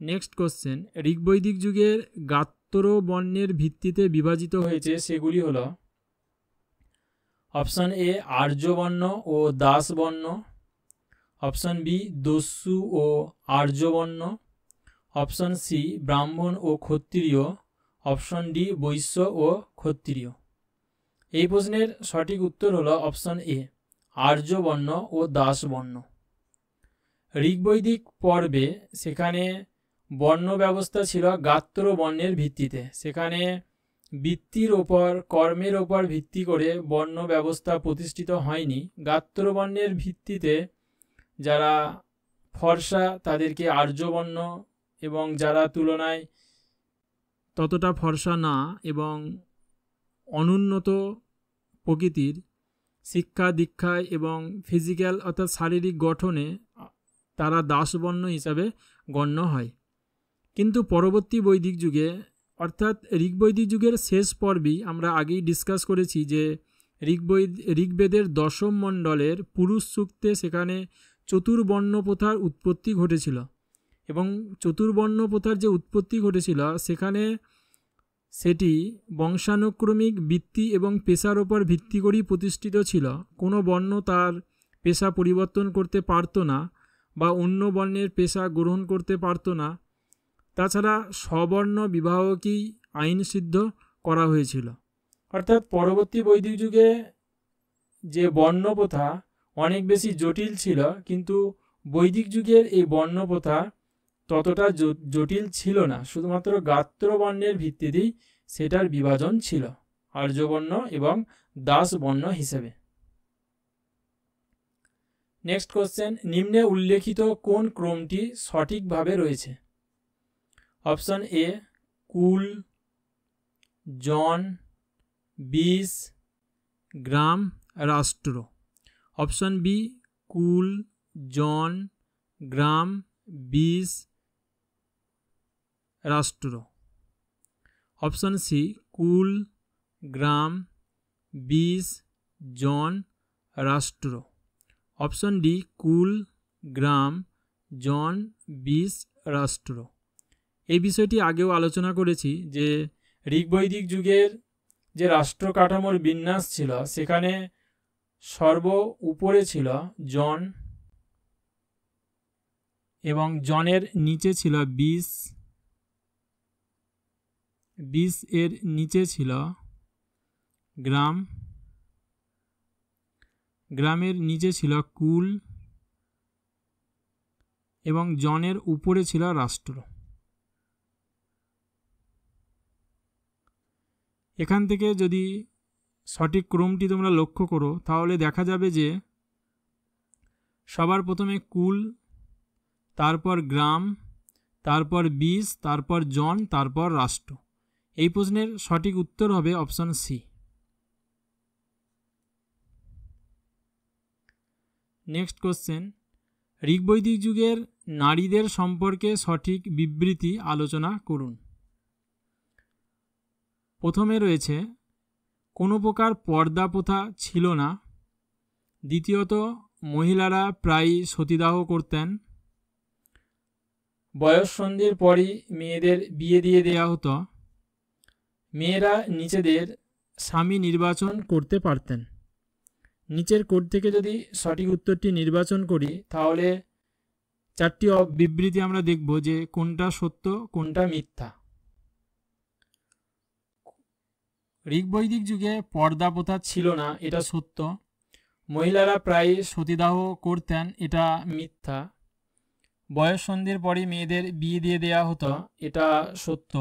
নেক্সট কোশ্চেন, ঋগ্বৈদিক যুগের গাত্র বর্ণের ভিত্তিতে বিভাজিত হয়েছে সেগুলি হলো অপশন এ আর্যবর্ণ ও দাসবর্ণ, অপশন বি দস্যু ও আর্যবর্ণ, অপশন সি ব্রাহ্মণ ও ক্ষত্রিয়, অপশন ডি বৈশ্য ও ক্ষত্রিয়। এই প্রশ্নের সঠিক উত্তর হলো অপশন এ আর্যবর্ণ ও দাসবর্ণ। ঋগ্বৈদিক পর্বে সেখানে বর্ণ ব্যবস্থা ছিল গাত্র বর্ণের ভিত্তিতে। সেখানে বৃত্তির ওপর, কর্মের ওপর ভিত্তি করে বর্ণ ব্যবস্থা প্রতিষ্ঠিত হয়নি। গাত্র বর্ণের ভিত্তিতে যারা ফর্সা তাদেরকে আর্যবর্ণ এবং যারা তুলনায় ততটা ফর্সা না এবং অনুন্নত প্রকৃতির শিক্ষা দীক্ষায় এবং ফিজিক্যাল অর্থাৎ শারীরিক গঠনে তারা দাসবর্ণ হিসাবে গণ্য হয়। কিন্তু পরবর্তী বৈদিক যুগে অর্থাৎ ঋগ্বৈদিক যুগের শেষ পর্বেই আমরা আগেই ডিসকাস করেছি যে ঋগ্বেদের দশম মণ্ডলের পুরুষ সূক্তে সেখানে চতুর্বর্ণ প্রথার উৎপত্তি ঘটেছিল এবং চতুর্বর্ণ প্রথার যে উৎপত্তি ঘটেছিল সেখানে সেটি বংশানুক্রমিক বৃত্তি এবং পেশার ওপর ভিত্তি করেই প্রতিষ্ঠিত ছিল। কোনো বর্ণ তার পেশা পরিবর্তন করতে পারত না বা অন্য বর্ণের পেশা গ্রহণ করতে পারত না। তাছাড়া স্ববর্ণ বিবাহকেই আইন সিদ্ধ করা হয়েছিল। অর্থাৎ পরবর্তী বৈদিক যুগে যে বর্ণপ্রথা অনেক বেশি জটিল ছিল, কিন্তু বৈদিক যুগের এই বর্ণপ্রথা ততটা জটিল ছিল না। শুধুমাত্র গাত্র বর্ণের ভিত্তিতেই সেটার বিভাজন ছিল আর্যবর্ণ এবং দাসবর্ণ হিসেবে। নেক্সট কোশ্চেন, নিম্নে উল্লেখিত কোন ক্রমটি সঠিকভাবে রয়েছে? অপশন এ কুল, জন, বিষ, গ্রাম, রাষ্ট্র। অপশন বি কুল, জন, গ্রাম, বিষ, রাষ্ট্র। অপশন সি কুল, গ্রাম, বিষ, জন, রাষ্ট্র। অপশন ডি কুল, গ্রাম, জন, বিষ, রাষ্ট্র। এই বিষয়টি আগেও আলোচনা করেছি যে ঋগ্বৈদিক যুগের যে রাষ্ট্র কাঠামোর বিন্যাস ছিল সেখানে সর্ব উপরে ছিল জন এবং জনের নিচে ছিল বিষ, বিষ এর নিচে ছিল গ্রাম, গ্রামের নিচে ছিল কুল এবং জনের উপরে ছিল রাষ্ট্র। এখান থেকে যদি সঠিক ক্রমটি তোমরা লক্ষ্য করো তাহলে দেখা যাবে যে সবার প্রথমে কুল, তারপর গ্রাম, তারপর বিষ, তারপর জন, তারপর রাষ্ট্র। এই প্রশ্নের সঠিক উত্তর হবে অপশন সি। নেক্সট কোশ্চেন, ঋগ্বৈদিক যুগের নারীদের সম্পর্কে সঠিক বিবৃতি আলোচনা করুন। প্রথমে রয়েছে কোনো প্রকার পর্দা প্রথা ছিল না। দ্বিতীয়ত, মহিলারা প্রায়ই সতীদাহ করতেন। বয়ঃসন্ধির পরই মেয়েদের বিয়ে দিয়ে দেওয়া হতো। মেয়েরা নিজেদের স্বামী নির্বাচন করতে পারতেন। নিচের কোড থেকে যদি সঠিক উত্তরটি নির্বাচন করি তাহলে চারটি বিবৃতি আমরা দেখব যে কোনটা সত্য কোনটা মিথ্যা। ঋগ্বৈদিক যুগে পর্দা প্রথা ছিল না, এটা সত্য। মহিলারা প্রায় সতীদাহ করতেন, এটা মিথ্যা। বয়ঃসন্ধির পরই মেয়েদের বিয়ে দিয়ে দেওয়া হতো, এটা সত্য।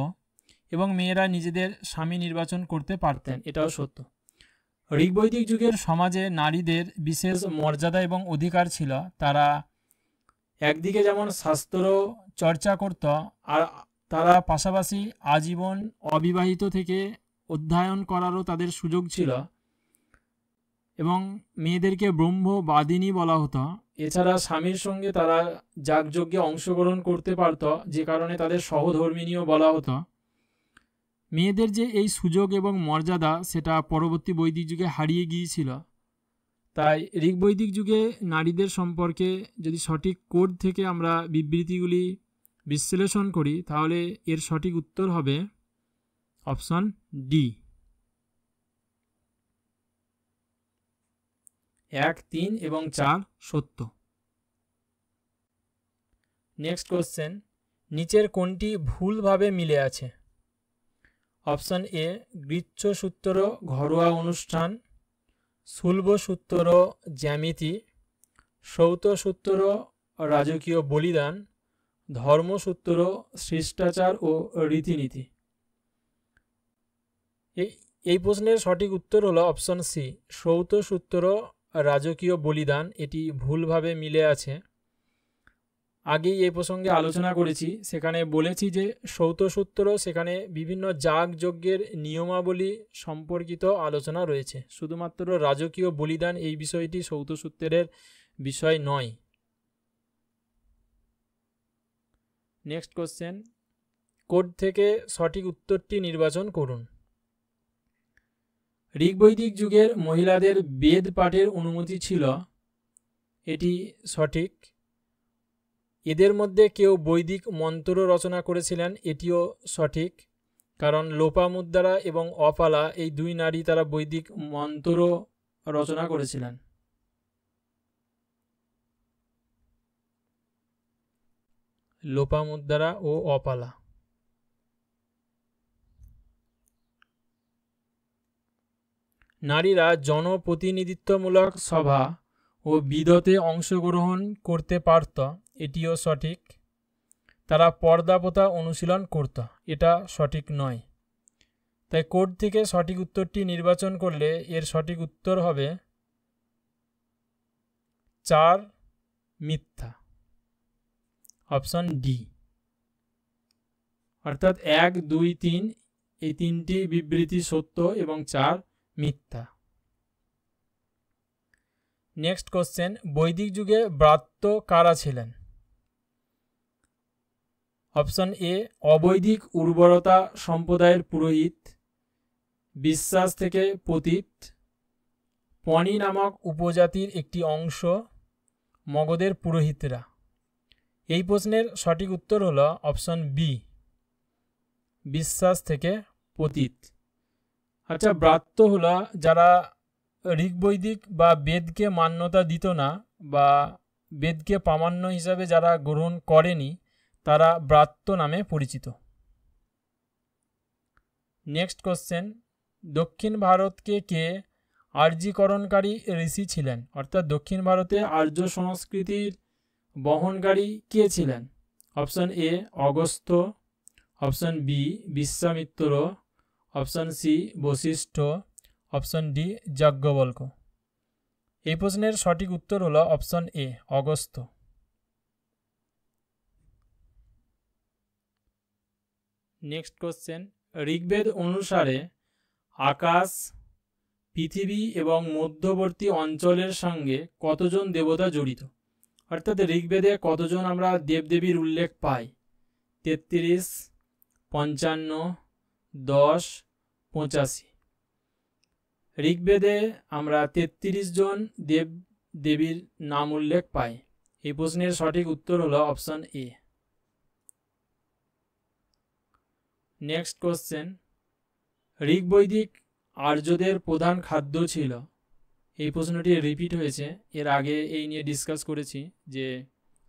এবং মেয়েরা নিজেদের স্বামী নির্বাচন করতে পারতেন, এটাও সত্য। ঋগ্বৈদিক যুগের সমাজে নারীদের বিশেষ মর্যাদা এবং অধিকার ছিল। তারা একদিকে যেমন শাস্ত্র চর্চা করত, আর তারা পাশাপাশি আজীবন অবিবাহিত থেকে অধ্যয়ন করারও তাদের সুযোগ ছিল। এবং মেয়েদেরকে ব্রহ্মবাদিনী বলা হতো। এছাড়া স্বামীর সঙ্গে তারা যাগযজ্ঞে অংশগ্রহণ করতে পারত, যে কারণে তাদের সহধর্মিণীও বলা হতো। মেয়েদের যে এই সুযোগ এবং মর্যাদা সেটা পরবর্তী বৈদিক যুগে হারিয়ে গিয়েছিল। তাই ঋগ্বৈদিক যুগে নারীদের সম্পর্কে যদি সঠিক কোড থেকে আমরা বিবৃতিগুলি বিশ্লেষণ করি তাহলে এর সঠিক উত্তর হবে অপশন ডি। 1, 3 এবং 4 সত্য। নেক্সট কোশ্চেন, নিচের কোনটি ভুলভাবে মিলে আছে? অপশন এ গৃচ্ছসূত্র ঘরোয়া অনুষ্ঠান, শুল্বসূত্র জ্যামিতি, শ্রৌতসূত্র রাজকীয় বলিদান, ধর্মসূত্র শিষ্টাচার ও রীতিনীতি। এই প্রশ্নের সঠিক উত্তর হলো অপশন সি, শ্রৌতসূত্র রাজকীয় বলিদান। এটি ভুলভাবে মিলে আছে। আগেই এই প্রসঙ্গে আলোচনা করেছি, সেখানে বলেছি যে শ্রৌতসূত্র সেখানে বিভিন্ন যাগযজ্ঞের নিয়মাবলী সম্পর্কিত আলোচনা রয়েছে। শুধুমাত্র রাজকীয় বলিদান এই বিষয়টি শ্রৌতসূত্রের বিষয় নয়। নেক্সট কোশ্চেন, কোড থেকে সঠিক উত্তরটি নির্বাচন করুন। ঋগ্বৈদিক যুগের মহিলাদের বেদ পাঠের অনুমতি ছিল, এটি সঠিক। এদের মধ্যে কেউ বৈদিক মন্ত্র রচনা করেছিলেন, এটিও সঠিক। কারণ লোপামুদ্রা এবং অপালা এই দুই নারী তারা বৈদিক মন্ত্র রচনা করেছিলেন। লোপামুদ্রা ও অপালা। নারীরা জনপ্রতিনিধিত্বমূলক সভা ও বিদতে অংশগ্রহণ করতে পারত, এটিও সঠিক। তারা পর্দা প্রথা অনুশীলন করত, এটা সঠিক নয়। তাই কোড থেকে সঠিক উত্তরটি নির্বাচন করলে এর সঠিক উত্তর হবে 4 মিথ্যা, অপশন ডি। অর্থাৎ 1, 2, 3 এই তিনটি বিবৃতি সত্য এবং 4 মিথ্যা। নেক্সট কোশ্চেন, বৈদিক যুগে ব্রাত্য কারা ছিলেন? অপশন এ অবৈদিক উর্বরতা সম্প্রদায়ের পুরোহিত, বিশ্বাস থেকে পতিত, পণি নামক উপজাতির একটি অংশ, মগধের পুরোহিতরা। এই প্রশ্নের সঠিক উত্তর হলো অপশন বি, বিশ্বাস থেকে পতিত। আচ্ছা, ব্রাত্য হলো যারা ঋগ্বৈদিক বা বেদকে মান্যতা দিত না বা বেদকে প্রামাণ্য হিসাবে যারা গ্রহণ করেনি তারা ব্রাত্য নামে পরিচিত। নেক্সট কোশ্চেন, দক্ষিণ ভারতকে কে আর্যীকরণকারী ঋষি ছিলেন? অর্থাৎ দক্ষিণ ভারতে আর্য সংস্কৃতির বহনকারী কে ছিলেন? Option A Agastya, option B Vishwamitra, option C Vashishtha, option D Yajnavalkya. এই প্রশ্নের সঠিক উত্তর হলো option A Agastya. Next question, Rigveda অনুসারে আকাশ, পৃথিবী এবং মধ্যবর্তী অঞ্চলের সঙ্গে কতজন দেবতা জড়িত? অর্থাৎ ঋগ্বেদে কতজন আমরা দেবদেবীর উল্লেখ পাই? 33, 55, 10, 85। ঋগ্বেদে আমরা 33 জন দেব দেবীর নাম উল্লেখ পাই। এই প্রশ্নের সঠিক উত্তর হলো অপশন এ। নেক্সট কোশ্চেন, ঋগ্বৈদিক আর্যদের প্রধান খাদ্য ছিল? এই প্রশ্নটি রিপিট হয়েছে, এর আগে এই নিয়ে ডিসকাস করেছি, যে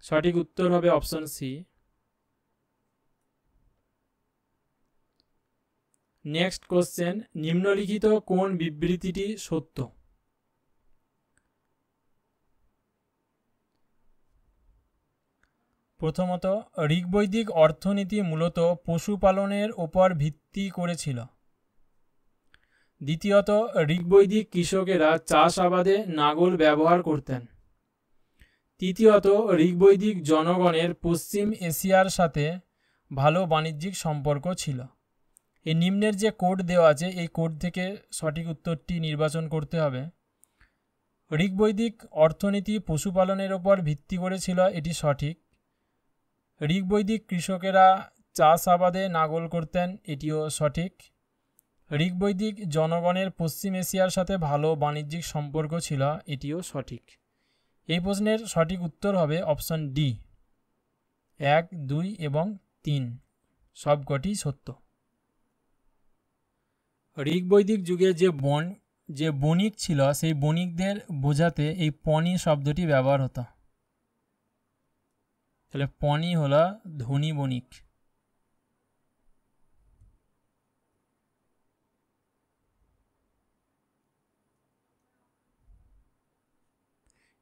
সঠিক উত্তর হবে অপশন সি। নেক্সট কোশ্চেন, নিম্নলিখিত কোন বিবৃতিটি সত্য? প্রথমত, ঋগ্বৈদিক অর্থনীতি মূলত পশুপালনের ওপর ভিত্তি করেছিল। দ্বিতীয়ত, ঋগ্বৈদিক কৃষকেরা চাষাবাদে লাঙল ব্যবহার করতেন। তৃতীয়ত, ঋগ্বৈদিক জনগণের পশ্চিম এশিয়ার সাথে ভালো বাণিজ্যিক সম্পর্ক ছিল। এই নিম্নের যে কোড দেওয়া আছে, এই কোড থেকে সঠিক উত্তরটি নির্বাচন করতে হবে। ঋগ্বৈদিক অর্থনীতি পশুপালনের ওপর ভিত্তি করেছিল, এটি সঠিক। ঋগ্বৈদিক কৃষকেরা চাষাবাদে লাঙল করতেন, এটিও সঠিক। ঋগ্বৈদিক জনগণের পশ্চিম এশিয়ার সাথে ভালো বাণিজ্যিক সম্পর্ক ছিল, এটিও সঠিক। এই প্রশ্নের সঠিক উত্তর হবে অপশন ডি। 1, 2 এবং 3 সবকটি সত্য। ঋগ্বৈদিক যুগে যে বণিক ছিল, সেই বণিকদের বোঝাতে এই পণি শব্দটি ব্যবহার হতো। তাহলে পণি হলো ধনী বণিক।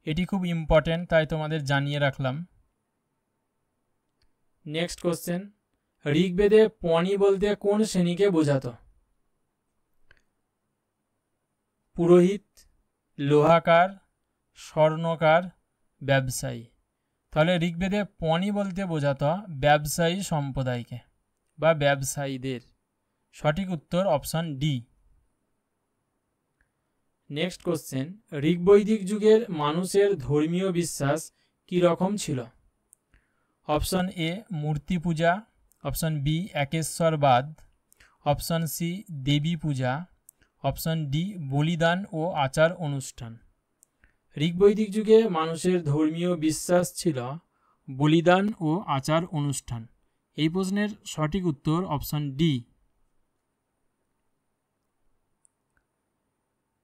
এটি খুব ইম্পর্টেন্ট, তাই তোমাদের জানিয়ে রাখলাম। নেক্সট কোশ্চেন, ঋগ্বেদে পণি বলতে কোন শ্রেণীকে বোঝাতো? পুরোহিত, লোহাকার, স্বর্ণকার, ব্যবসায়ী। তাহলে ঋগ্বেদে পণি বলতে বোঝাতো ব্যবসায়ী সম্প্রদায়কে বা ব্যবসায়ীদের। সঠিক উত্তর অপশন ডি। নেক্সট কোশ্চেন, ঋগ্বৈদিক যুগের মানুষের ধর্মীয় বিশ্বাস কী রকম ছিল? অপশন এ মূর্তি পূজা, অপশন বি একেশ্বরবাদ, অপশন সি দেবী পূজা, অপশন ডি বলিদান ও আচার অনুষ্ঠান। ঋগ্বৈদিক যুগে মানুষের ধর্মীয় বিশ্বাস ছিল বলিদান ও আচার অনুষ্ঠান। এই প্রশ্নের সঠিক উত্তর অপশন ডি।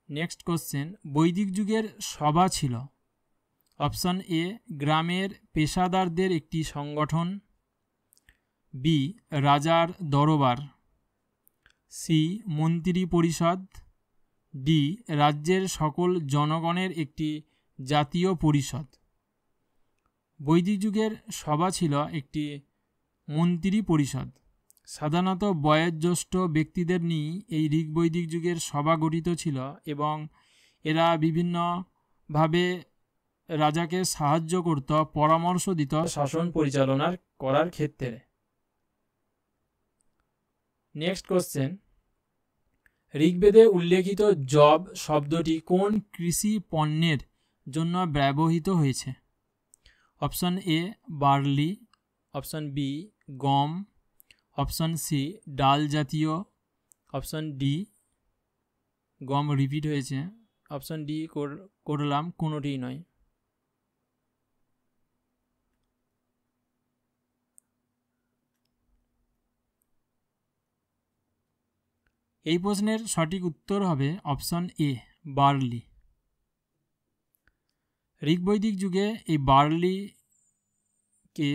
নেক্সট কোশ্চেন, বৈদিক যুগের সভা ছিল? অপশন এ গ্রামের পেশাদারদের একটি সংগঠন, বি রাজার দরবার, সি মন্ত্রী পরিষদ, ডি রাজ্যের সকল জনগণের একটি জাতীয় পরিষদ। বৈদিক যুগের সভা ছিল একটি মন্ত্রী পরিষদ। সাধারণত বয়োজ্যেষ্ঠ ব্যক্তিদের নিয়ে এই ঋগ্বৈদিক যুগের সভা গঠিত ছিল এবং এরা বিভিন্নভাবে রাজাকে সাহায্য করত, পরামর্শ দিত শাসন পরিচালনা করার ক্ষেত্রে। নেক্সট কোশ্চেন, ঋগ্বেদে উল্লেখিত জব শব্দটি কোন কৃষি পণ্যের জন্য ব্যবহৃত হয়েছে? Option A barley, option B গম, অপশন সি ডাল জাতীয়, অপশন ডি গম রিপিট হয়েছে, অপশন ডি করলাম কোনোটিই নয়। এই প্রশ্নের সঠিক উত্তর হবে অপশন এ বার্লি। ঋগ্বৈদিক যুগে এই বার্লিকে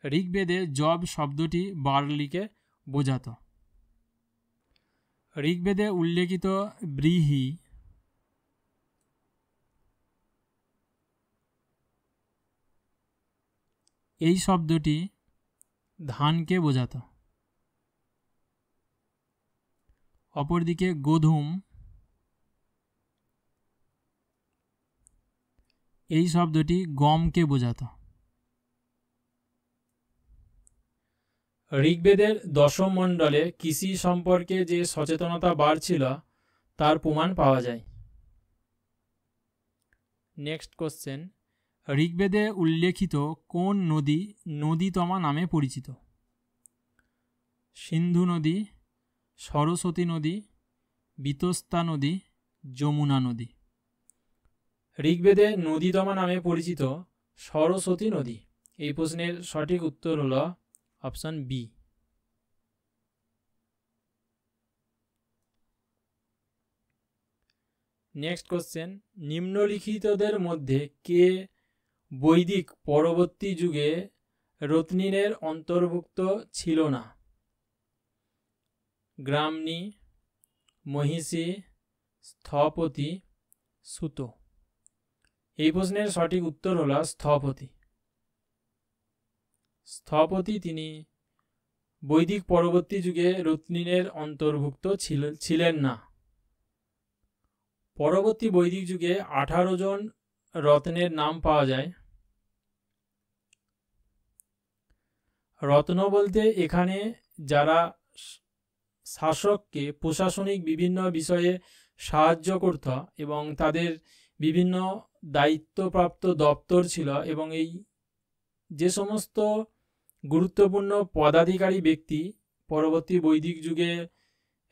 ঋগ্বেদে জব শব্দটি বার্লিকে বোঝাতো। ঋগ্বেদে উল্লেখিত ব্রীহি এই শব্দটি ধানকে বোঝাতো। অপরদিকে গোধূম এই শব্দটি গমকে বোঝাতো। ঋগ্বেদের দশম মণ্ডলে কৃষি সম্পর্কে যে সচেতনতা বাড়ছিল তার প্রমাণ পাওয়া যায়। নেক্সট কোশ্চেন, ঋগ্বেদে উল্লেখিত কোন নদী নদীতমা নামে পরিচিত? সিন্ধু নদী, সরস্বতী নদী, বিতস্তা নদী, যমুনা নদী। ঋগ্বেদে নদীতমা নামে পরিচিত সরস্বতী নদী। এই প্রশ্নের সঠিক উত্তর হল অপশন বি। নেক্সট কোশ্চেন, নিম্নলিখিতদের মধ্যে কে বৈদিক পরবর্তী যুগে রত্নিনের অন্তর্ভুক্ত ছিল না? গ্রামণী, মহিষী, স্থপতি, সুত। এই প্রশ্নের সঠিক উত্তর হল স্থপতি। স্থপতি তিনি বৈদিক পরবর্তী যুগে রত্নিনের অন্তর্ভুক্ত ছিলেন না। পরবর্তী বৈদিক যুগে 18 জন রত্নের নাম পাওয়া যায়। রত্ন বলতে এখানে যারা শাসককে প্রশাসনিক বিভিন্ন বিষয়ে সাহায্য করত এবং তাদের বিভিন্ন দায়িত্বপ্রাপ্ত দপ্তর ছিল, এবং এই যে সমস্ত গুরুত্বপূর্ণ পদাধিকারী ব্যক্তি পরবর্তী বৈদিক যুগে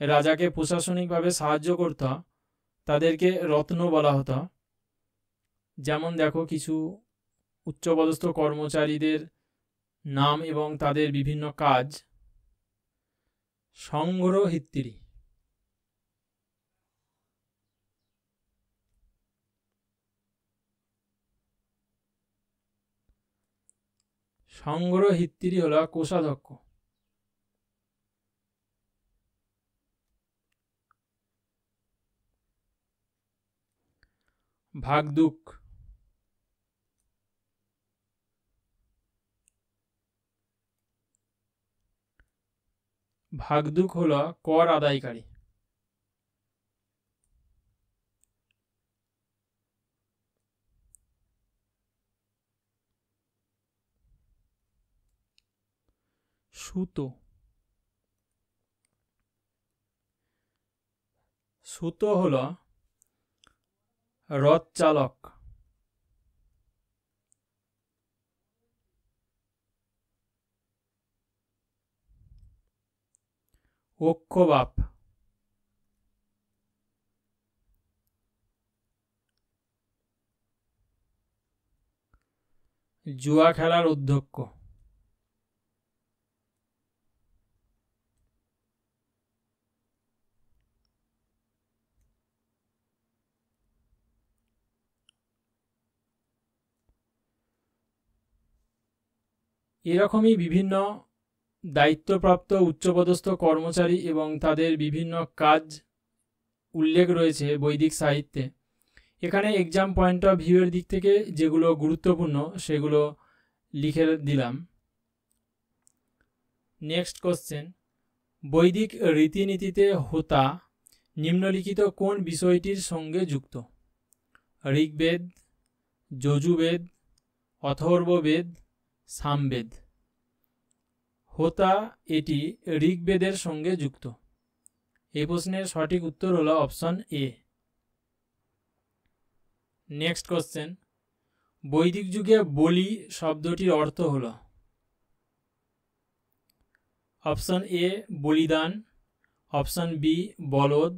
রাজাকে প্রশাসনিকভাবে সাহায্য করত তাদেরকে রত্ন বলা হতো। যেমন দেখো কিছু উচ্চপদস্থ কর্মচারীদের নাম এবং তাদের বিভিন্ন কাজ। সংগ্রহিত্রী, সংগ্রহিত্রী হল কোষাধ্যক্ষ। ভাগদুক, ভাগদুক হল কর আদায়কারী। সুত, সুত হল রথ চালক। অক্ষবাপ, জুয়া খেলার অধ্যক্ষ। এরকমই বিভিন্ন দায়িত্বপ্রাপ্ত উচ্চপদস্থ কর্মচারী এবং তাদের বিভিন্ন কাজ উল্লেখ রয়েছে বৈদিক সাহিত্যে। এখানে এক্সাম পয়েন্ট অফ ভিউয়ের দিক থেকে যেগুলো গুরুত্বপূর্ণ সেগুলো লিখে দিলাম। নেক্সট কোশ্চেন, বৈদিক রীতিনীতিতে হোতা নিম্নলিখিত কোন বিষয়টির সঙ্গে যুক্ত? ঋগ্বেদ, যজুর্বেদ, অথর্ববেদ, সামবেদ। হোতা এটি ঋগ্বেদের সঙ্গে যুক্ত। এই প্রশ্নের সঠিক উত্তর হলো অপশন এ। নেক্সট কোশ্চেন, বৈদিক যুগে বলি শব্দটির অর্থ হলো? অপশন এ বলিদান, অপশন বি বলদ,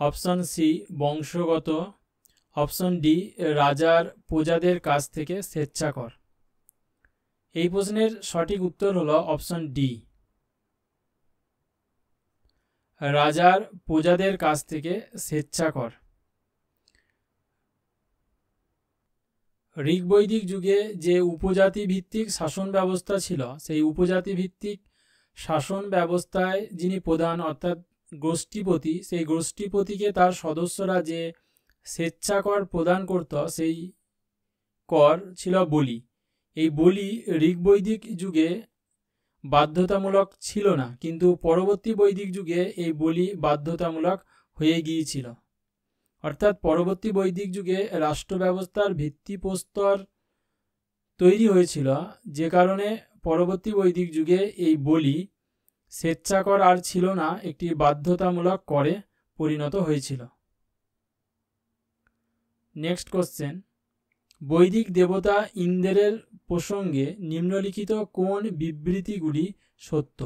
অপশন সি বংশগত, অপশন ডি রাজার প্রজাদের কাছ থেকে স্বেচ্ছাকর। এই প্রশ্নের সঠিক উত্তর হলো অপশন ডি, রাজার প্রজাদের কাছ থেকে স্বেচ্ছাকর। ঋগ্বৈদিক যুগে যে উপজাতি ভিত্তিক শাসন ব্যবস্থা ছিল সেই উপজাতি ভিত্তিক শাসন ব্যবস্থায় যিনি প্রধান অর্থাৎ গোষ্ঠীপতি, সেই গোষ্ঠীপতিকে তার সদস্যরা যে স্বেচ্ছাকর প্রদান করত সেই কর ছিল বলি। এই বলি ঋগ্বৈদিক যুগে বাধ্যতামূলক ছিল না, কিন্তু পরবর্তী বৈদিক যুগে এই বলি বাধ্যতামূলক হয়ে গিয়েছিল। অর্থাৎ পরবর্তী বৈদিক যুগে রাষ্ট্র ব্যবস্থার ভিত্তিপ্রস্তর তৈরি হয়েছিল, যে কারণে পরবর্তী বৈদিক যুগে এই বলি স্বেচ্ছাকর আর ছিল না, একটি বাধ্যতামূলক করে পরিণত হয়েছিল। নেক্সট কোশ্চেন, বৈদিক দেবতা ইন্দ্রের প্রসঙ্গে নিম্নলিখিত কোন বিবৃতিগুলি সত্য?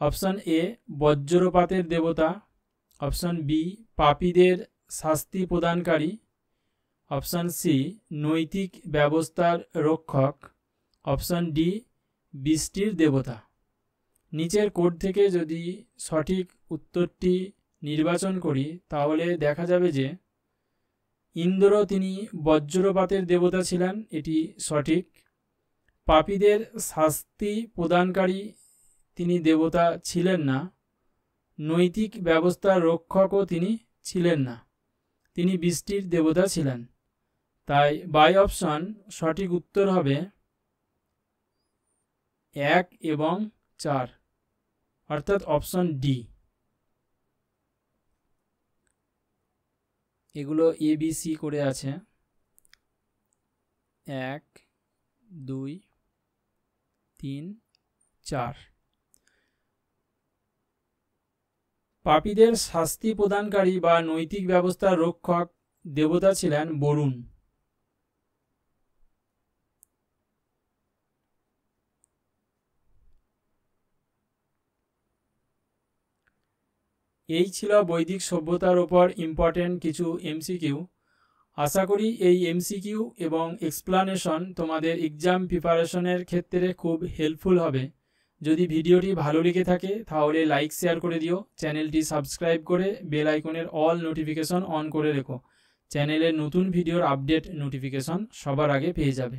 অপশন এ বজ্রপাতের দেবতা, অপশন বি পাপীদের শাস্তি প্রদানকারী, অপশন সি নৈতিক ব্যবস্থার রক্ষক, অপশন ডি বৃষ্টির দেবতা। নিচের কোড থেকে যদি সঠিক উত্তরটি নির্বাচন করি তাহলে দেখা যাবে যে ইন্দ্র তিনি বজ্রপাতের দেবতা ছিলেন, এটি সঠিক। পাপীদের শাস্তি প্রদানকারী তিনি দেবতা ছিলেন না। নৈতিক ব্যবস্থার রক্ষকও তিনি ছিলেন না, তিনি বৃষ্টির দেবতা ছিলেন। তাই বাই অপশন সঠিক উত্তর হবে 1 এবং 4, অর্থাৎ অপশন ডি। এগুলো ABC করে আছে, 1 2 3 4। পাপীদের শাস্তি প্রদানকারী বা নৈতিক ব্যবস্থার রক্ষক দেবতা ছিলেন বরুণ। এই ছিল বৈদিক সভ্যতার ওপর ইম্পর্টেন্ট কিছু MCQ। আশা করি এই MCQ এবং এক্সপ্লানেশন তোমাদের এক্সাম প্রিপারেশনের ক্ষেত্রে খুব হেল্পফুল হবে। যদি ভিডিওটি ভালো লেগে থাকে তাহলে লাইক শেয়ার করে দিও, চ্যানেলটি সাবস্ক্রাইব করে বেল আইকনের অল নোটিফিকেশন অন করে রেখো। চ্যানেলের নতুন ভিডিওর আপডেট নোটিফিকেশন সবার আগে পেয়ে যাবে।